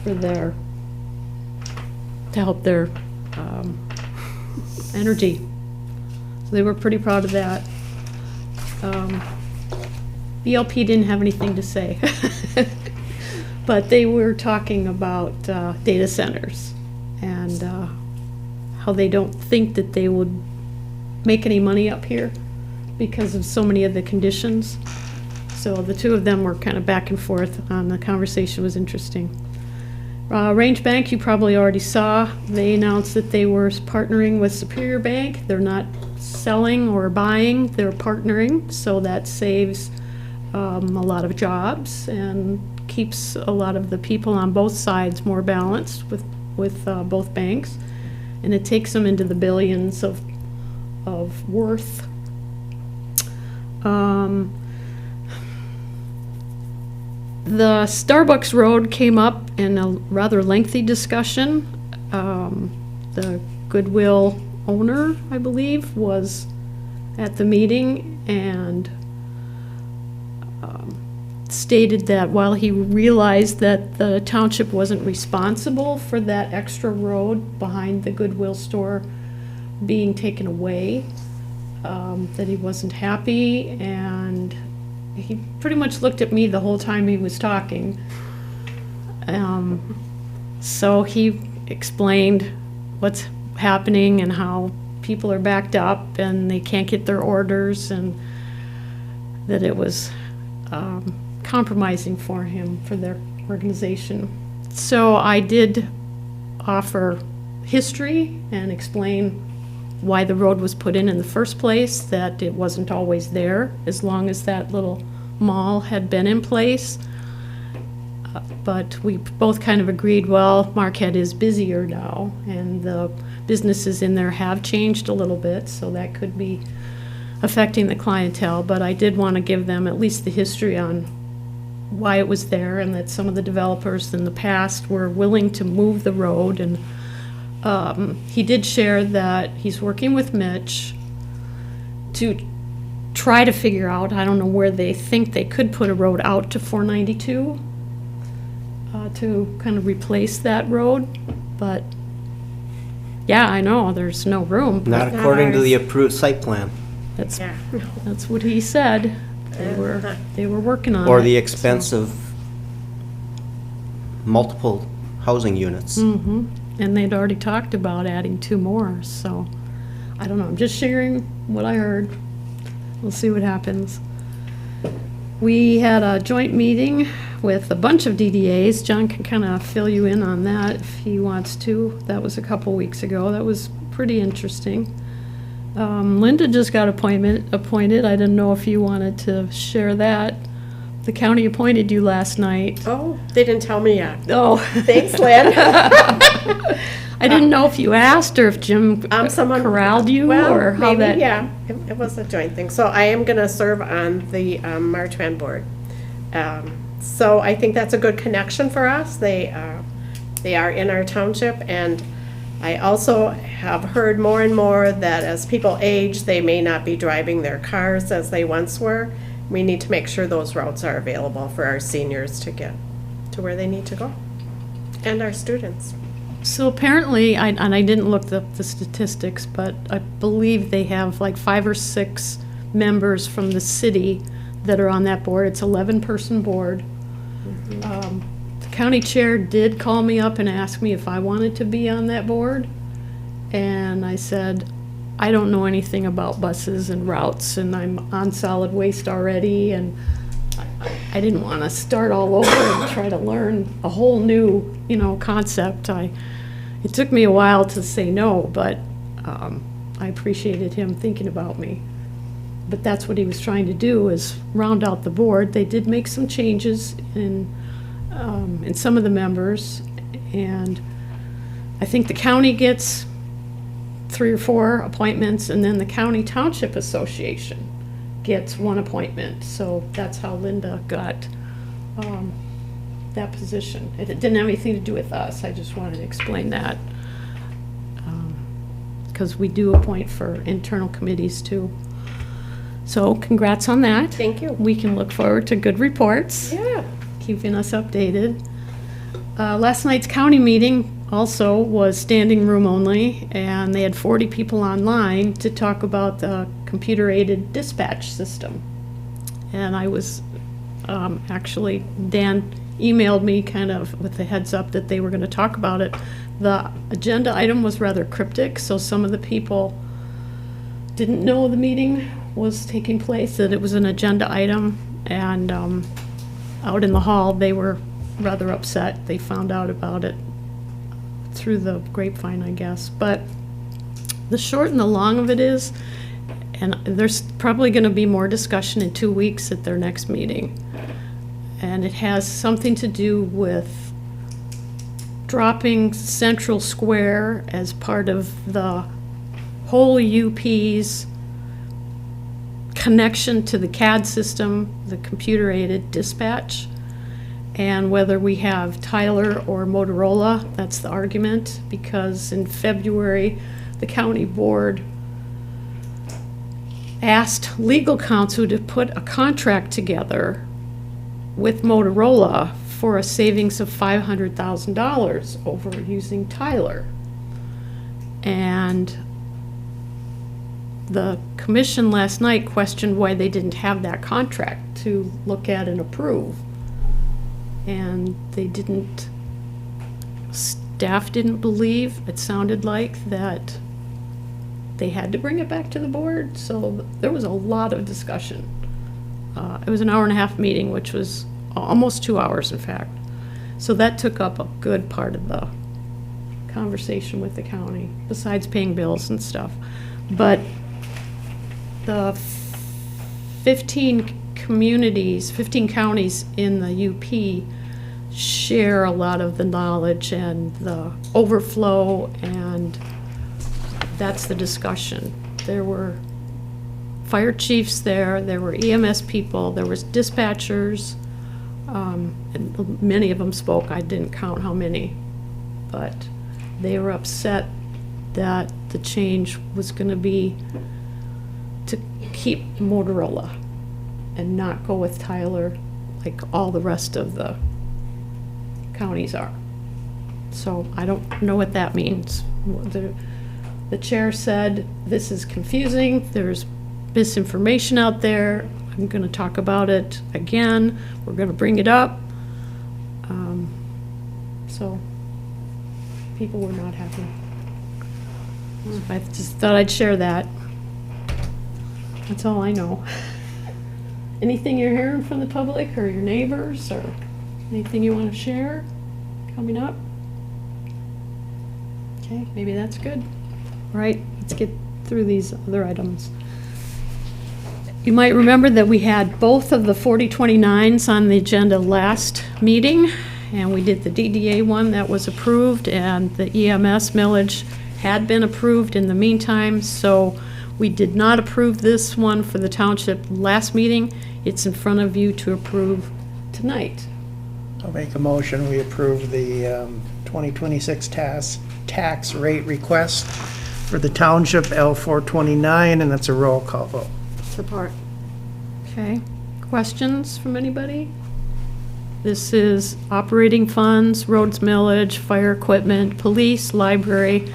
Speaker 1: to help their energy. So they were pretty proud of that. BLP didn't have anything to say, but they were talking about data centers and how they don't think that they would make any money up here because of so many of the conditions. So the two of them were kind of back and forth, and the conversation was interesting. Range Bank, you probably already saw, they announced that they were partnering with Superior Bank. They're not selling or buying, they're partnering, so that saves a lot of jobs and keeps a lot of the people on both sides more balanced with both banks. And it takes them into the billions of worth. The Starbucks Road came up in a rather lengthy discussion. The Goodwill owner, I believe, was at the meeting and stated that while he realized that the township wasn't responsible for that extra road behind the Goodwill store being taken away, that he wasn't happy, and he pretty much looked at me the whole time he was talking. So he explained what's happening and how people are backed up and they can't get their orders, and that it was compromising for him, for their organization. So I did offer history and explain why the road was put in the first place, that it wasn't always there as long as that little mall had been in place. But we both kind of agreed, well, Marquette is busier now, and the businesses in there have changed a little bit, so that could be affecting the clientele. But I did want to give them at least the history on why it was there, and that some of the developers in the past were willing to move the road. And he did share that he's working with Mitch to try to figure out, I don't know where they think they could put a road out to 492 to kind of replace that road. But yeah, I know there's no room.
Speaker 8: Not according to the approved site plan.
Speaker 1: That's
Speaker 2: Yeah.
Speaker 1: that's what he said. They were working on it.
Speaker 8: Or the expense of multiple housing units.
Speaker 1: Mm-hmm. And they'd already talked about adding 2 more, so I don't know. I'm just sharing what I heard. We'll see what happens. We had a joint meeting with a bunch of DDAs. John can kind of fill you in on that if he wants to. That was a couple weeks ago. That was pretty interesting. Linda just got appointed. I didn't know if you wanted to share that. The county appointed you last night.
Speaker 2: Oh, they didn't tell me yet.
Speaker 1: Oh.
Speaker 2: Thanks, Lynn.
Speaker 1: I didn't know if you asked or if Jim
Speaker 2: Someone
Speaker 1: corralled you,
Speaker 2: well,
Speaker 1: or how
Speaker 2: maybe,
Speaker 1: that.
Speaker 2: yeah, it was a joint thing. So I am going to serve on the Marquette board. So I think that's a good connection for us. They are in our township, and I also have heard more and more that as people age, they may not be driving their cars as they once were. We need to make sure those routes are available for our seniors to get to where they need to go, and our students.
Speaker 1: So apparently, and I didn't look up the statistics, but I believe they have like 5 or 6 members from the city that are on that board. It's 11-person board. The county chair did call me up and ask me if I wanted to be on that board. And I said, I don't know anything about buses and routes, and I'm on solid waste already, and I didn't want to start all over and try to learn a whole new, concept. It took me a while to say no, but I appreciated him thinking about me. But that's what he was trying to do, is round out the board. They did make some changes in some of the members, and I think the county gets 3 or 4 appointments, and then the County Township Association gets 1 appointment. So that's how Linda got that position. It didn't have anything to do with us. I just wanted to explain that. Because we do appoint for internal committees too. So congrats on that.
Speaker 2: Thank you.
Speaker 1: We can look forward to good reports.
Speaker 2: Yeah.
Speaker 1: Keeping us updated. Last night's county meeting also was standing room only, and they had 40 people online to talk about the computer-aided dispatch system. And I was, actually, Dan emailed me kind of with the heads up that they were going to talk about it. The agenda item was rather cryptic, so some of the people didn't know the meeting was taking place, that it was an agenda item, and out in the hall, they were rather upset. They found out about it through the grapevine, I guess. But the short and the long of it is, and there's probably going to be more discussion in 2 weeks at their next meeting, and it has something to do with dropping Central Square as part of the whole UP's connection to the CAD system, the computer-aided dispatch, and whether we have Tyler or Motorola. That's the argument, because in February, the county board asked legal counsel to put a contract together with Motorola for a savings of $500,000 over using Tyler. And the commission last night questioned why they didn't have that contract to look at and approve. And they didn't, staff didn't believe, it sounded like, that they had to bring it back to the board. So there was a lot of discussion. It was an hour-and-a-half meeting, which was almost 2 hours, in fact. So that took up a good part of the conversation with the county, besides paying bills and stuff. But the 15 communities, 15 counties in the UP share a lot of the knowledge and the overflow, and that's the discussion. There were fire chiefs there were EMS people, there was dispatchers, and many of them spoke. I didn't count how many, but they were upset that the change was going to be to keep Motorola and not go with Tyler like all the rest of the counties are. So I don't know what that means. The chair said, this is confusing, there's misinformation out there, I'm going to talk about it again, we're going to bring it up. So people were not happy. So I just thought I'd share that. That's all I know. Anything you're hearing from the public or your neighbors, or anything you want to share coming up? Okay, maybe that's good. All right, let's get through these other items. You might remember that we had both of the 4029s on the agenda last meeting, and we did the DDA one that was approved, and the EMS millage had been approved in the meantime, so we did not approve this one for the township last meeting. It's in front of you to approve tonight.
Speaker 3: I'll make a motion, we approve the 2026 tax rate request for the township L429, and that's a roll call vote.
Speaker 2: Support.
Speaker 1: Okay, questions from anybody? This is operating funds, roads millage, fire equipment, police, library,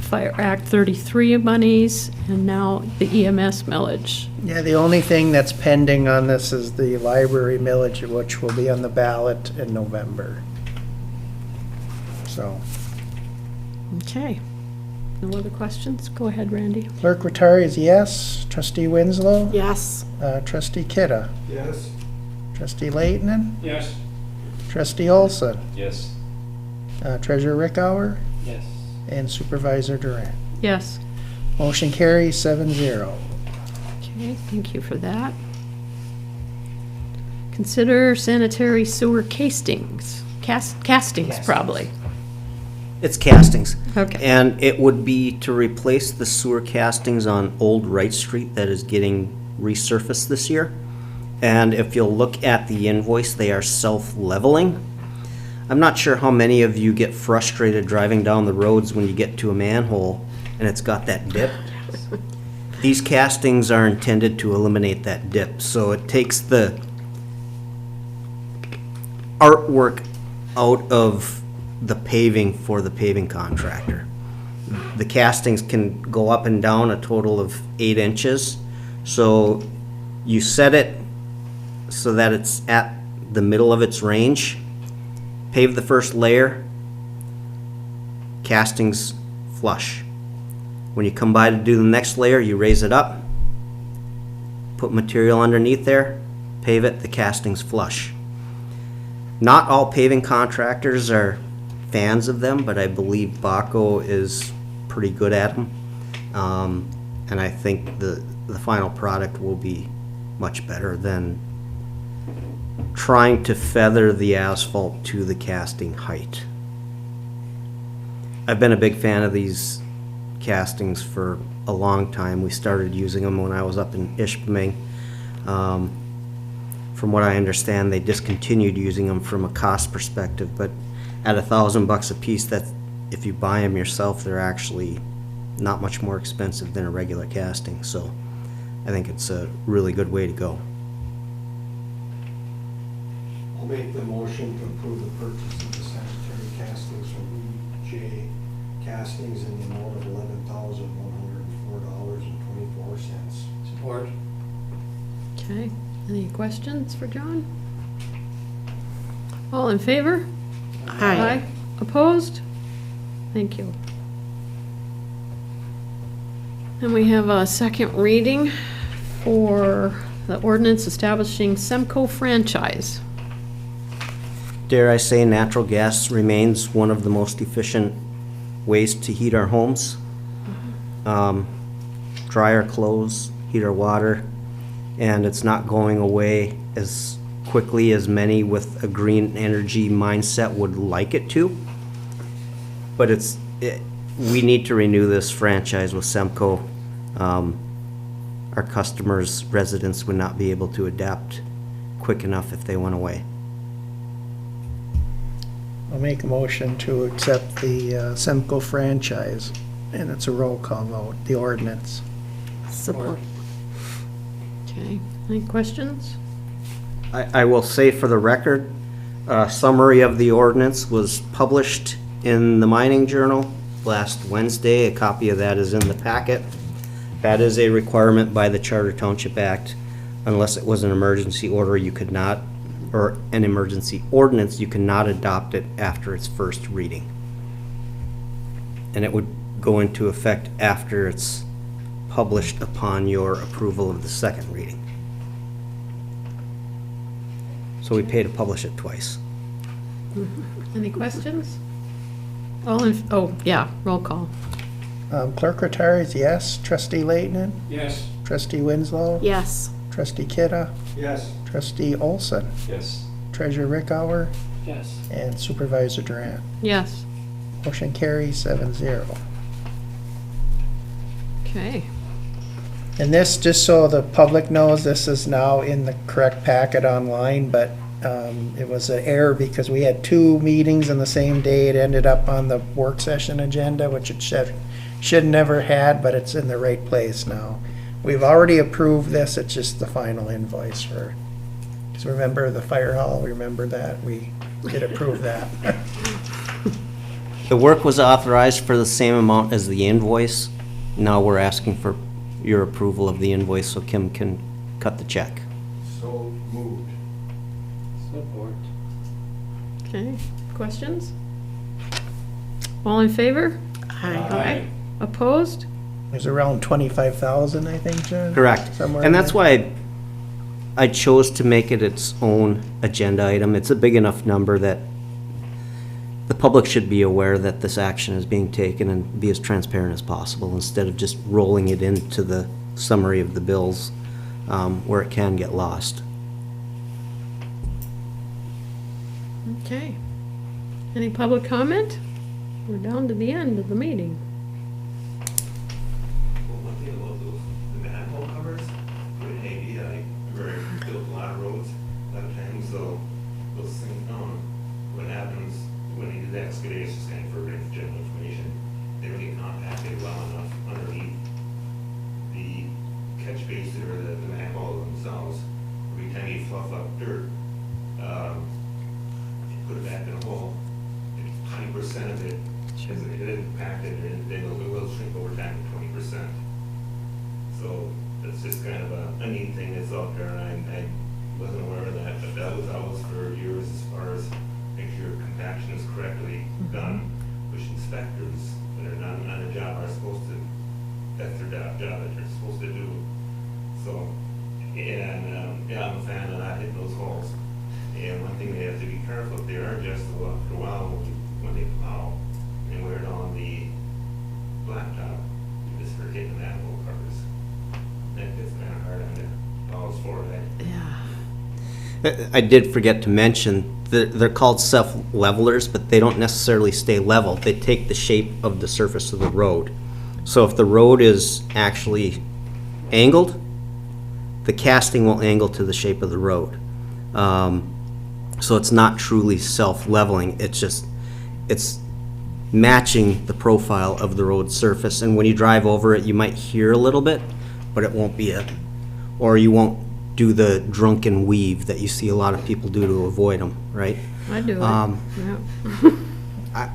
Speaker 1: Fire Act 33 monies, and now the EMS millage.
Speaker 3: Yeah, the only thing that's pending on this is the library millage, which will be on the ballot in November. So,
Speaker 1: Okay, no other questions? Go ahead, Randy.
Speaker 3: Clerk Rattari is yes. Trustee Winslow?
Speaker 2: Yes.
Speaker 3: Trustee Kidda?
Speaker 6: Yes.
Speaker 3: Trustee Leighton?
Speaker 11: Yes.
Speaker 3: Trustee Olson?
Speaker 11: Yes.
Speaker 3: Treasurer Rickauer?
Speaker 11: Yes.
Speaker 3: And Supervisor Durant.
Speaker 1: Yes.
Speaker 3: Motion carries 7-0.
Speaker 1: Okay, thank you for that. Consider sanitary sewer castings, probably.
Speaker 8: It's castings.
Speaker 1: Okay.
Speaker 8: And it would be to replace the sewer castings on Old Wright Street that is getting resurfaced this year. And if you'll look at the invoice, they are self-leveling. I'm not sure how many of you get frustrated driving down the roads when you get to a manhole and it's got that dip. These castings are intended to eliminate that dip, so it takes the artwork out of the paving for the paving contractor. The castings can go up and down a total of 8 inches, so you set it so that it's at the middle of its range, pave the first layer, castings flush. When you come by to do the next layer, you raise it up, put material underneath there, pave it, the castings flush. Not all paving contractors are fans of them, but I believe Baco is pretty good at them. And I think the final product will be much better than trying to feather the asphalt to the casting height. I've been a big fan of these castings for a long time. We started using them when I was up in Ishpeming. From what I understand, they discontinued using them from a cost perspective, but at $1,000 a piece, that if you buy them yourself, they're actually not much more expensive than a regular casting. So I think it's a really good way to go.
Speaker 6: I'll make the motion to approve the purchase of the sanitary castings from EJ Castings in the amount of $11,104.24.
Speaker 11: Support.
Speaker 1: Okay, any questions for John? All in favor?
Speaker 2: Aye.
Speaker 1: Opposed? Thank you. And we have a second reading for the ordinance establishing Semco franchise.
Speaker 8: Dare I say, natural gas remains one of the most efficient ways to heat our homes. Dry our clothes, heat our water, and it's not going away as quickly as many with a green energy mindset would like it to. But we need to renew this franchise with Semco. Our customers, residents would not be able to adapt quick enough if they went away.
Speaker 3: I'll make a motion to accept the Semco franchise, and it's a roll call vote, the ordinance.
Speaker 2: Support.
Speaker 1: Okay, any questions?
Speaker 8: I will say for the record, a summary of the ordinance was published in the Mining Journal last Wednesday. A copy of that is in the packet. That is a requirement by the Charter Township Act. Unless it was an emergency order, you could not, or an emergency ordinance, you cannot adopt it after its first reading. And it would go into effect after it's published upon your approval of the second reading. So we pay to publish it twice.
Speaker 1: Any questions? Oh, yeah, roll call.
Speaker 3: Clerk Rattari, yes. Trustee Leighton,
Speaker 11: Yes.
Speaker 3: Trustee Winslow,
Speaker 2: Yes.
Speaker 3: Trustee Kidda,
Speaker 6: Yes.
Speaker 3: Trustee Olson,
Speaker 6: Yes.
Speaker 3: Treasurer Rickover,
Speaker 11: Yes.
Speaker 3: and Supervisor Durant.
Speaker 1: Yes,
Speaker 3: Motion carries 7-0.
Speaker 1: okay.
Speaker 3: And this, just so the public knows, this is now in the correct packet online, but it was an error because we had 2 meetings in the same day. It ended up on the work session agenda, which it should never had, but it's in the right place now. We've already approved this, it's just the final invoice for, because remember the fire hall, remember that? We did approve that.
Speaker 8: The work was authorized for the same amount as the invoice. Now we're asking for your approval of the invoice so Kim can cut the check.
Speaker 6: So moved.
Speaker 11: Support.
Speaker 1: Okay, questions? All in favor?
Speaker 2: Aye.
Speaker 1: Opposed?
Speaker 3: There's around 25,000, I think, John?
Speaker 8: Correct.
Speaker 3: Somewhere
Speaker 8: And
Speaker 3: in
Speaker 8: that's
Speaker 3: there.
Speaker 8: why I chose to make it its own agenda item. It's a big enough number that the public should be aware that this action is being taken and be as transparent as possible instead of just rolling it into the summary of the bills where it can get lost.
Speaker 1: Okay. Any public comment? We're down to the end of the meeting.
Speaker 7: Well, one thing about those, the manhole covers, with ABI, where it built a lot of roads, a lot of times, so those things, what happens when they do the excavations, kind of for general information, they don't get compacted well enough underneath the catch basin or the manhole themselves. Every time you fluff up dirt, if you put it back in a hole, 20% of it isn't impacted, and then it will shrink over time to 20%. So that's just kind of a neat thing that's out there, and I wasn't aware of that, but that was always for years as far as make sure compaction is correctly done, which inspectors that are not on a job are supposed to, that's their job that they're supposed to do. So, and yeah, I'm a fan of not hitting those holes. And one thing they have to be careful, if they are adjustable after a while when they plow and wear it on the blacktop, you just start hitting the manhole covers. That gets kind of hard on the plows forehead.
Speaker 1: Yeah.
Speaker 8: I did forget to mention, they're called self-levelers, but they don't necessarily stay level. They take the shape of the surface of the road. So if the road is actually angled, the casting will angle to the shape of the road. So it's not truly self-leveling, it's matching the profile of the road surface. And when you drive over it, you might hear a little bit, but it won't be or you won't do the drunken weave that you see a lot of people do to avoid them, right?
Speaker 1: I do it. Yeah.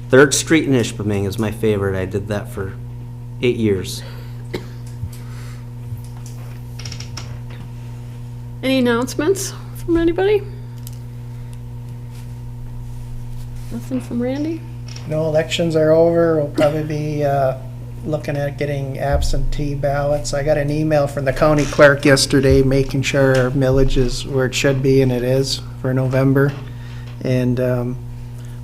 Speaker 8: 3rd Street in Ishpeming is my favorite. I did that for 8 years.
Speaker 1: Any announcements from anybody? Nothing from Randy?
Speaker 3: No, elections are over. We'll probably be looking at getting absentee ballots. I got an email from the county clerk yesterday making sure our millage is where it should be, and it is for November. And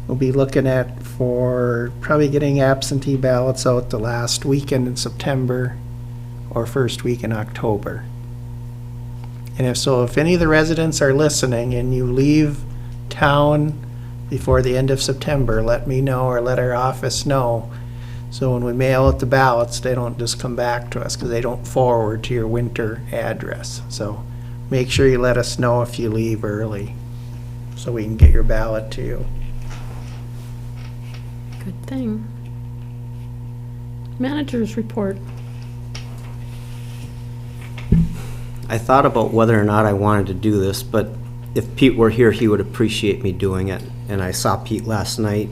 Speaker 3: we'll be looking at for probably getting absentee ballots out the last weekend in September or first week in October. And if any of the residents are listening and you leave town before the end of September, let me know or let our office know. So when we mail out the ballots, they don't just come back to us because they don't forward to your winter address. So make sure you let us know if you leave early so we can get your ballot to you.
Speaker 1: Good thing. Managers report.
Speaker 8: I thought about whether or not I wanted to do this, but if Pete were here, he would appreciate me doing it. And I saw Pete last night.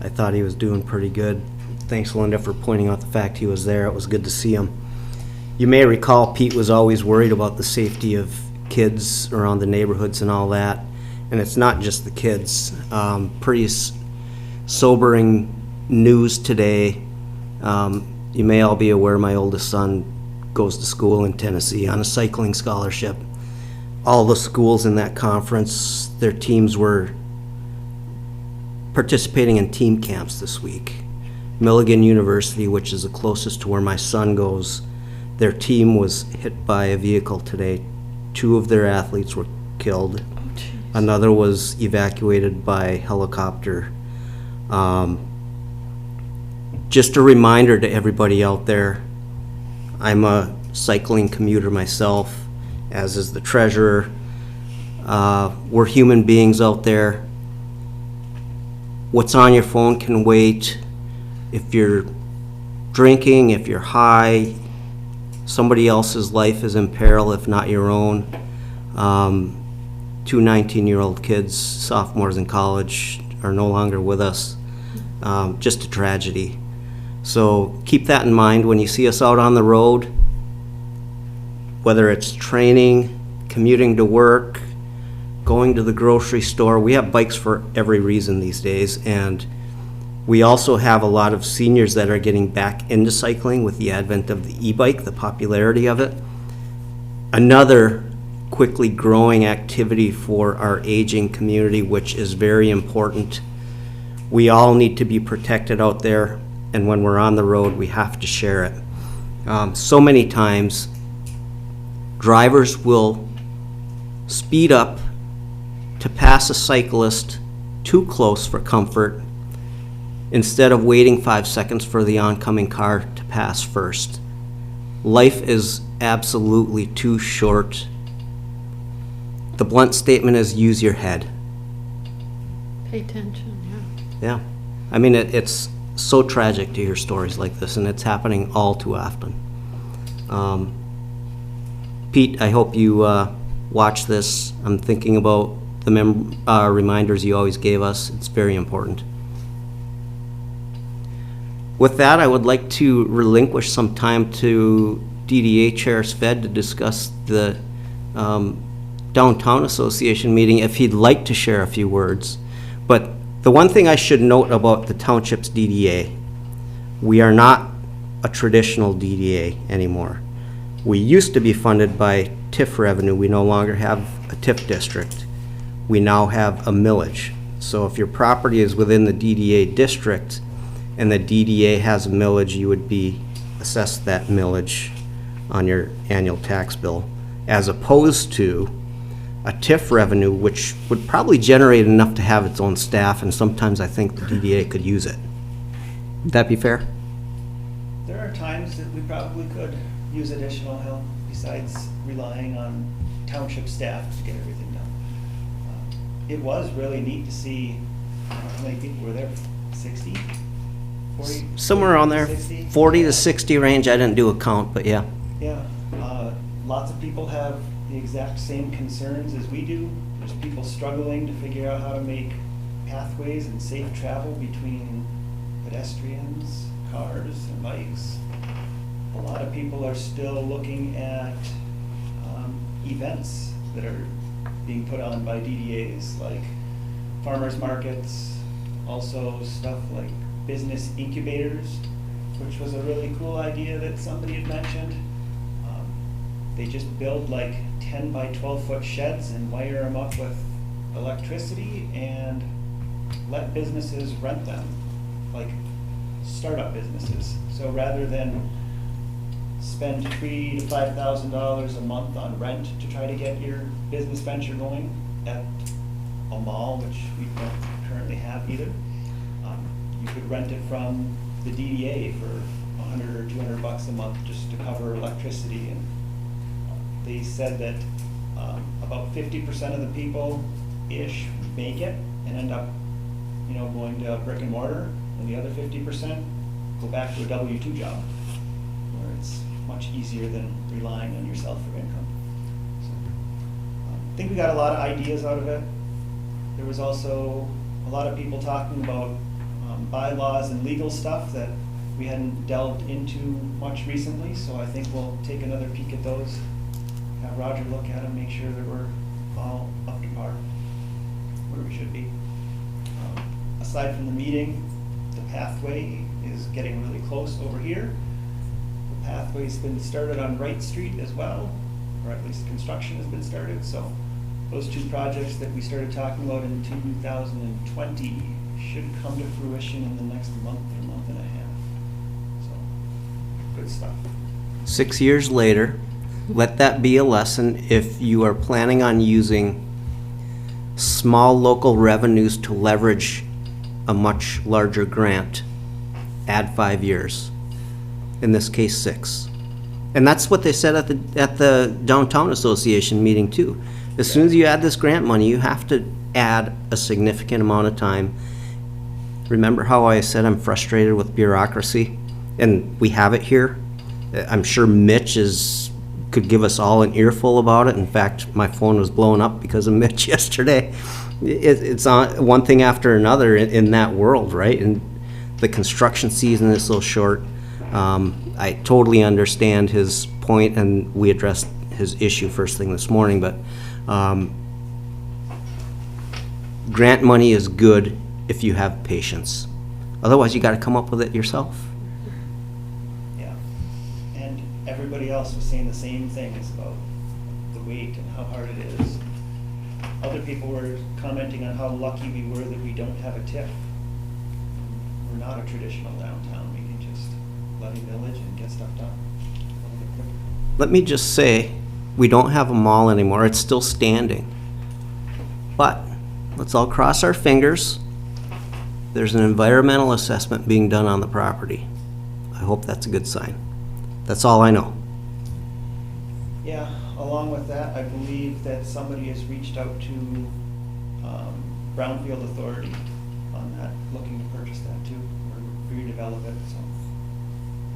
Speaker 8: I thought he was doing pretty good. Thanks, Linda, for pointing out the fact he was there. It was good to see him. You may recall Pete was always worried about the safety of kids around the neighborhoods and all that. And it's not just the kids. Pretty sobering news today. You may all be aware my oldest son goes to school in Tennessee on a cycling scholarship. All the schools in that conference, their teams were participating in team camps this week. Milligan University, which is the closest to where my son goes, their team was hit by a vehicle today. 2 of their athletes were killed. Another was evacuated by helicopter. Just a reminder to everybody out there, I'm a cycling commuter myself, as is the treasurer. We're human beings out there. What's on your phone can wait. If you're drinking, if you're high, somebody else's life is in peril, if not your own. 2 19-year-old kids, sophomores in college, are no longer with us. Just a tragedy. So keep that in mind when you see us out on the road, whether it's training, commuting to work, going to the grocery store. We have bikes for every reason these days, and we also have a lot of seniors that are getting back into cycling with the advent of the e-bike, the popularity of it. Another quickly growing activity for our aging community, which is very important. We all need to be protected out there, and when we're on the road, we have to share it. So many times, drivers will speed up to pass a cyclist too close for comfort, instead of waiting 5 seconds for the oncoming car to pass first. Life is absolutely too short. The blunt statement is use your head.
Speaker 1: Pay attention, yeah.
Speaker 8: Yeah. I mean, it's so tragic to hear stories like this, and it's happening all too often. Pete, I hope you watch this. I'm thinking about the reminders you always gave us. It's very important. With that, I would like to relinquish some time to DDA Chair Sved to discuss the Downtown Association meeting if he'd like to share a few words. But the one thing I should note about the township's DDA, we are not a traditional DDA anymore. We used to be funded by TIF revenue. We no longer have a TIF district. We now have a millage. So if your property is within the DDA district and the DDA has a millage, you would be assessed that millage on your annual tax bill, as opposed to a TIF revenue, which would probably generate enough to have its own staff, and sometimes I think the DDA could use it. Would that be fair?
Speaker 13: There are times that we probably could use additional help besides relying on township staff to get everything done. It was really neat to see how many people were there, 60? 40?
Speaker 8: Somewhere around there,
Speaker 13: 60?
Speaker 8: 40 to 60 range. I didn't do a count, but yeah.
Speaker 13: Yeah, lots of people have the exact same concerns as we do. There's people struggling to figure out how to make pathways and safe travel between pedestrians, cars, and bikes. A lot of people are still looking at events that are being put on by DDAs, like farmers markets, also stuff like business incubators, which was a really cool idea that somebody had mentioned. They just build like 10 by 12 foot sheds and wire them up with electricity and let businesses rent them, like startup businesses. So rather than spend $3,000 to $5,000 a month on rent to try to get your business venture going at a mall, which we don't currently have either, you could rent it from the DDA for $100 or $200 a month just to cover electricity. And they said that about 50% of the people-ish make it and end up, going to brick and mortar, and the other 50% go back to a W-2 job, where it's much easier than relying on yourself for income. So, I think we got a lot of ideas out of it. There was also a lot of people talking about bylaws and legal stuff that we hadn't delved into much recently, so I think we'll take another peek at those, have Roger look at them, make sure that we're all up to par where we should be. Aside from the meeting, the pathway is getting really close over here. The pathway's been started on Wright Street as well, or at least construction has been started, so those two projects that we started talking about in 2020 should come to fruition in the next month or month and a half. So, good stuff.
Speaker 8: 6 years later, let that be a lesson. If you are planning on using small local revenues to leverage a much larger grant, add 5 years. In this case, 6. And that's what they said at the Downtown Association meeting too. As soon as you add this grant money, you have to add a significant amount of time. Remember how I said I'm frustrated with bureaucracy? And we have it here. I'm sure Mitch could give us all an earful about it. In fact, my phone was blowing up because of Mitch yesterday. It's on one thing after another in that world, right? And the construction season is so short. I totally understand his point, and we addressed his issue first thing this morning, but grant money is good if you have patience. Otherwise, you got to come up with it yourself.
Speaker 13: Yeah, and everybody else was saying the same things about the wait and how hard it is. Other people were commenting on how lucky we were that we don't have a TIF. We're not a traditional downtown. We can just levy village and get stuff done a little bit quicker.
Speaker 8: Let me just say, we don't have a mall anymore. It's still standing. But let's all cross our fingers there's an environmental assessment being done on the property. I hope that's a good sign. That's all I know.
Speaker 13: Yeah, along with that, I believe that somebody has reached out to Brownfield Authority on that, looking to purchase that too, or redevelop it, so.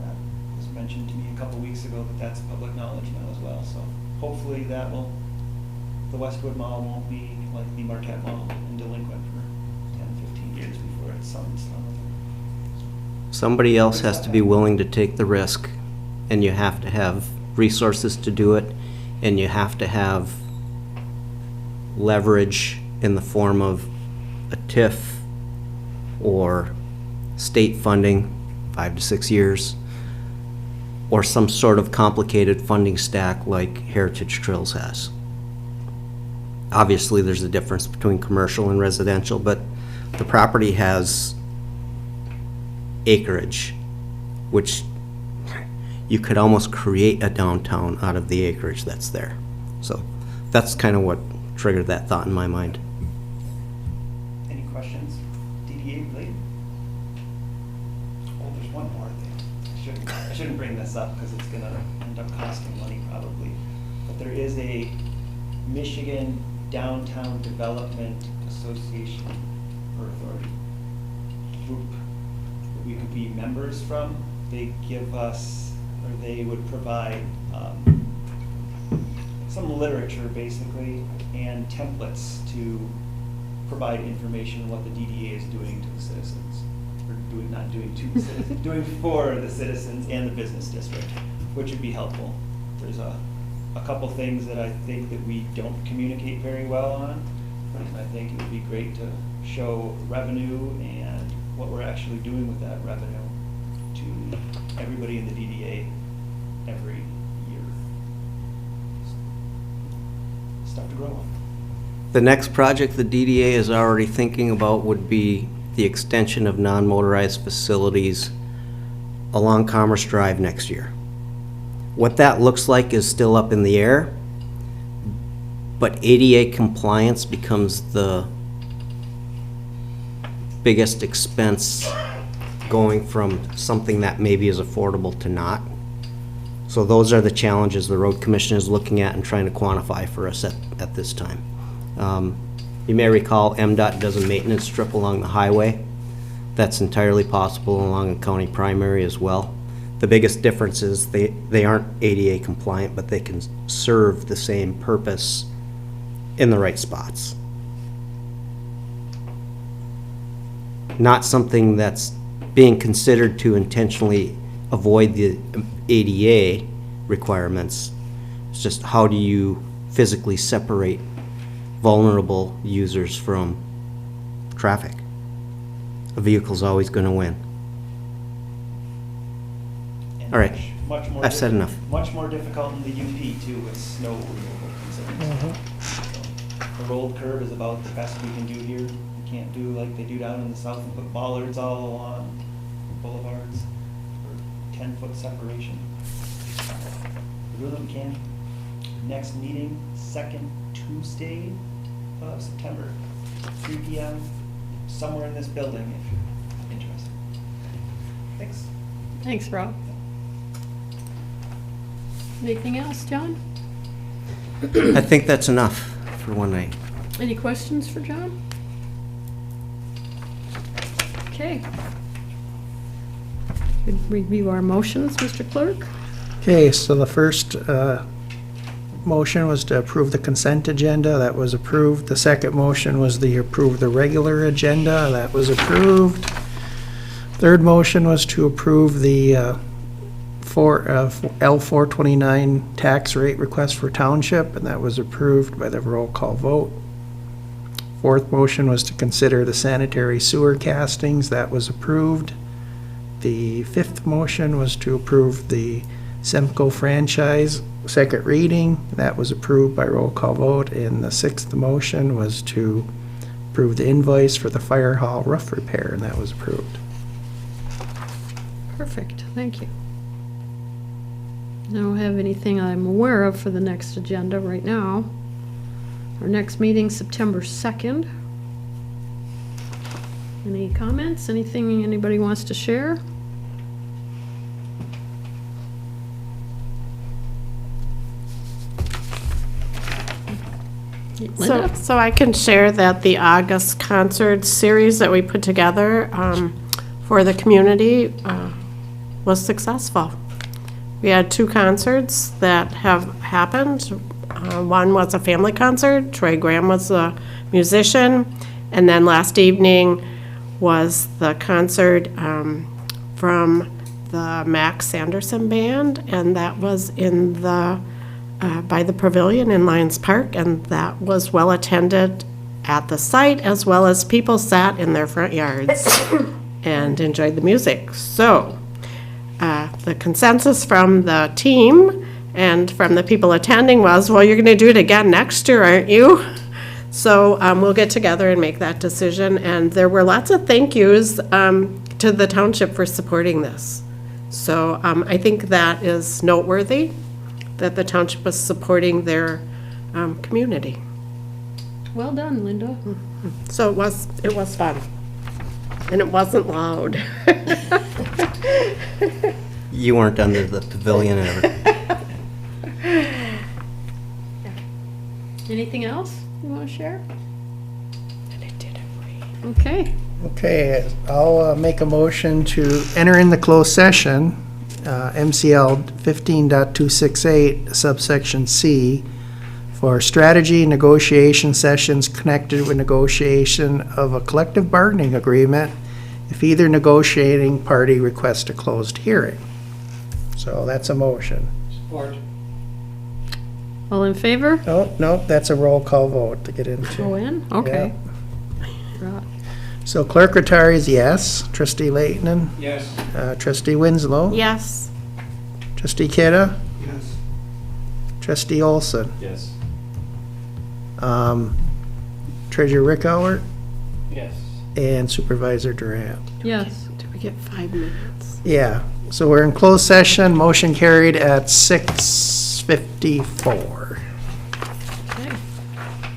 Speaker 13: That was mentioned to me a couple weeks ago, that that's public knowledge now as well, so hopefully that will, the Westwood Mall won't be like the Marquette Mall and delinquent for 10, 15 years before it's someone's done with it.
Speaker 8: Somebody else has to be willing to take the risk, and you have to have resources to do it, and you have to have leverage in the form of a TIF or state funding, 5 to 6 years, or some sort of complicated funding stack like Heritage Trails has. Obviously, there's a difference between commercial and residential, but the property has acreage, which you could almost create a downtown out of the acreage that's there. So that's kind of what triggered that thought in my mind.
Speaker 13: Any questions? DDA related? Oh, there's one more thing. I shouldn't bring this up because it's gonna end up costing money probably. But there is a Michigan Downtown Development Association or Authority group that we could be members from. They give us, or they would provide some literature basically and templates to provide information on what the DDA is doing to the citizens, or doing, not doing to the citizens, doing for the citizens and the business district, which would be helpful. There's a couple things that I think that we don't communicate very well on, and I think it would be great to show revenue and what we're actually doing with that revenue to everybody in the DDA every year. Stuff to grow on.
Speaker 8: The next project the DDA is already thinking about would be the extension of non-motorized facilities along Commerce Drive next year. What that looks like is still up in the air, but ADA compliance becomes the biggest expense going from something that maybe is affordable to not. So those are the challenges the road commission is looking at and trying to quantify for us at this time. You may recall MDOT does a maintenance strip along the highway. That's entirely possible along a county primary as well. The biggest difference is they aren't ADA compliant, but they can serve the same purpose in the right spots. Not something that's being considered to intentionally avoid the ADA requirements. It's just how do you physically separate vulnerable users from traffic? A vehicle's always going to win.
Speaker 13: And
Speaker 8: All right.
Speaker 13: much more
Speaker 8: I've said enough.
Speaker 13: Much more difficult in the UP too with snow removal concerns. So, the rolled curb is about the best we can do here. We can't do like they do down in the south and put bollards all along boulevards for 10-foot separation. We do what we can. Next meeting, second Tuesday of September, 3 p.m., somewhere in this building if you're interested. Thanks.
Speaker 1: Thanks, Rob. Anything else, John?
Speaker 8: I think that's enough for one night.
Speaker 1: Any questions for John? Okay. Could review our motions, Mr. Clerk?
Speaker 3: Okay, so the first motion was to approve the consent agenda. That was approved. The second motion was to approve the regular agenda. That was approved. Third motion was to approve the L429 tax rate request for township, and that was approved by the roll call vote. Fourth motion was to consider the sanitary sewer castings. That was approved. The fifth motion was to approve the Semco franchise second reading. That was approved by roll call vote. And the sixth motion was to approve the invoice for the fire hall roof repair, and that was approved.
Speaker 1: Perfect, thank you. I don't have anything I'm aware of for the next agenda right now. Our next meeting, September 2nd. Any comments? Anything anybody wants to share? Linda?
Speaker 2: So I can share that the August concert series that we put together for the community was successful. We had 2 concerts that have happened. One was a family concert. Troy Graham was a musician. And then last evening was the concert from the Max Sanderson Band, and that was in the by the pavilion in Lions Park, and that was well attended at the site, as well as people sat in their front yards and enjoyed the music. So the consensus from the team and from the people attending was, well, you're going to do it again next year, aren't you? So we'll get together and make that decision. And there were lots of thank yous to the township for supporting this. So I think that is noteworthy, that the township was supporting their community.
Speaker 1: Well done, Linda.
Speaker 2: So it was fun. And it wasn't loud.
Speaker 8: You weren't under the pavilion ever.
Speaker 1: Anything else you want to share?
Speaker 2: And it did it right.
Speaker 1: Okay.
Speaker 3: Okay, I'll make a motion to enter in the closed session, MCL 15.268 subsection C, for strategy negotiation sessions connected with negotiation of a collective bargaining agreement if either negotiating party requests a closed hearing. So that's a motion.
Speaker 11: Support.
Speaker 1: All in favor?
Speaker 3: No, that's a roll call vote to get into.
Speaker 1: Go in? Okay. Right.
Speaker 3: So Clerk Rattari is yes. Trustee Leighton,
Speaker 11: Yes.
Speaker 3: Trustee Winslow.
Speaker 2: Yes.
Speaker 3: Trustee Kidda,
Speaker 6: Yes.
Speaker 3: Trustee Olson.
Speaker 11: Yes.
Speaker 3: Treasurer Rickower
Speaker 11: Yes.
Speaker 3: and Supervisor Durant.
Speaker 1: Yes.
Speaker 2: Did we get 5 minutes?
Speaker 3: Yeah, so we're in closed session, motion carried at 6:54.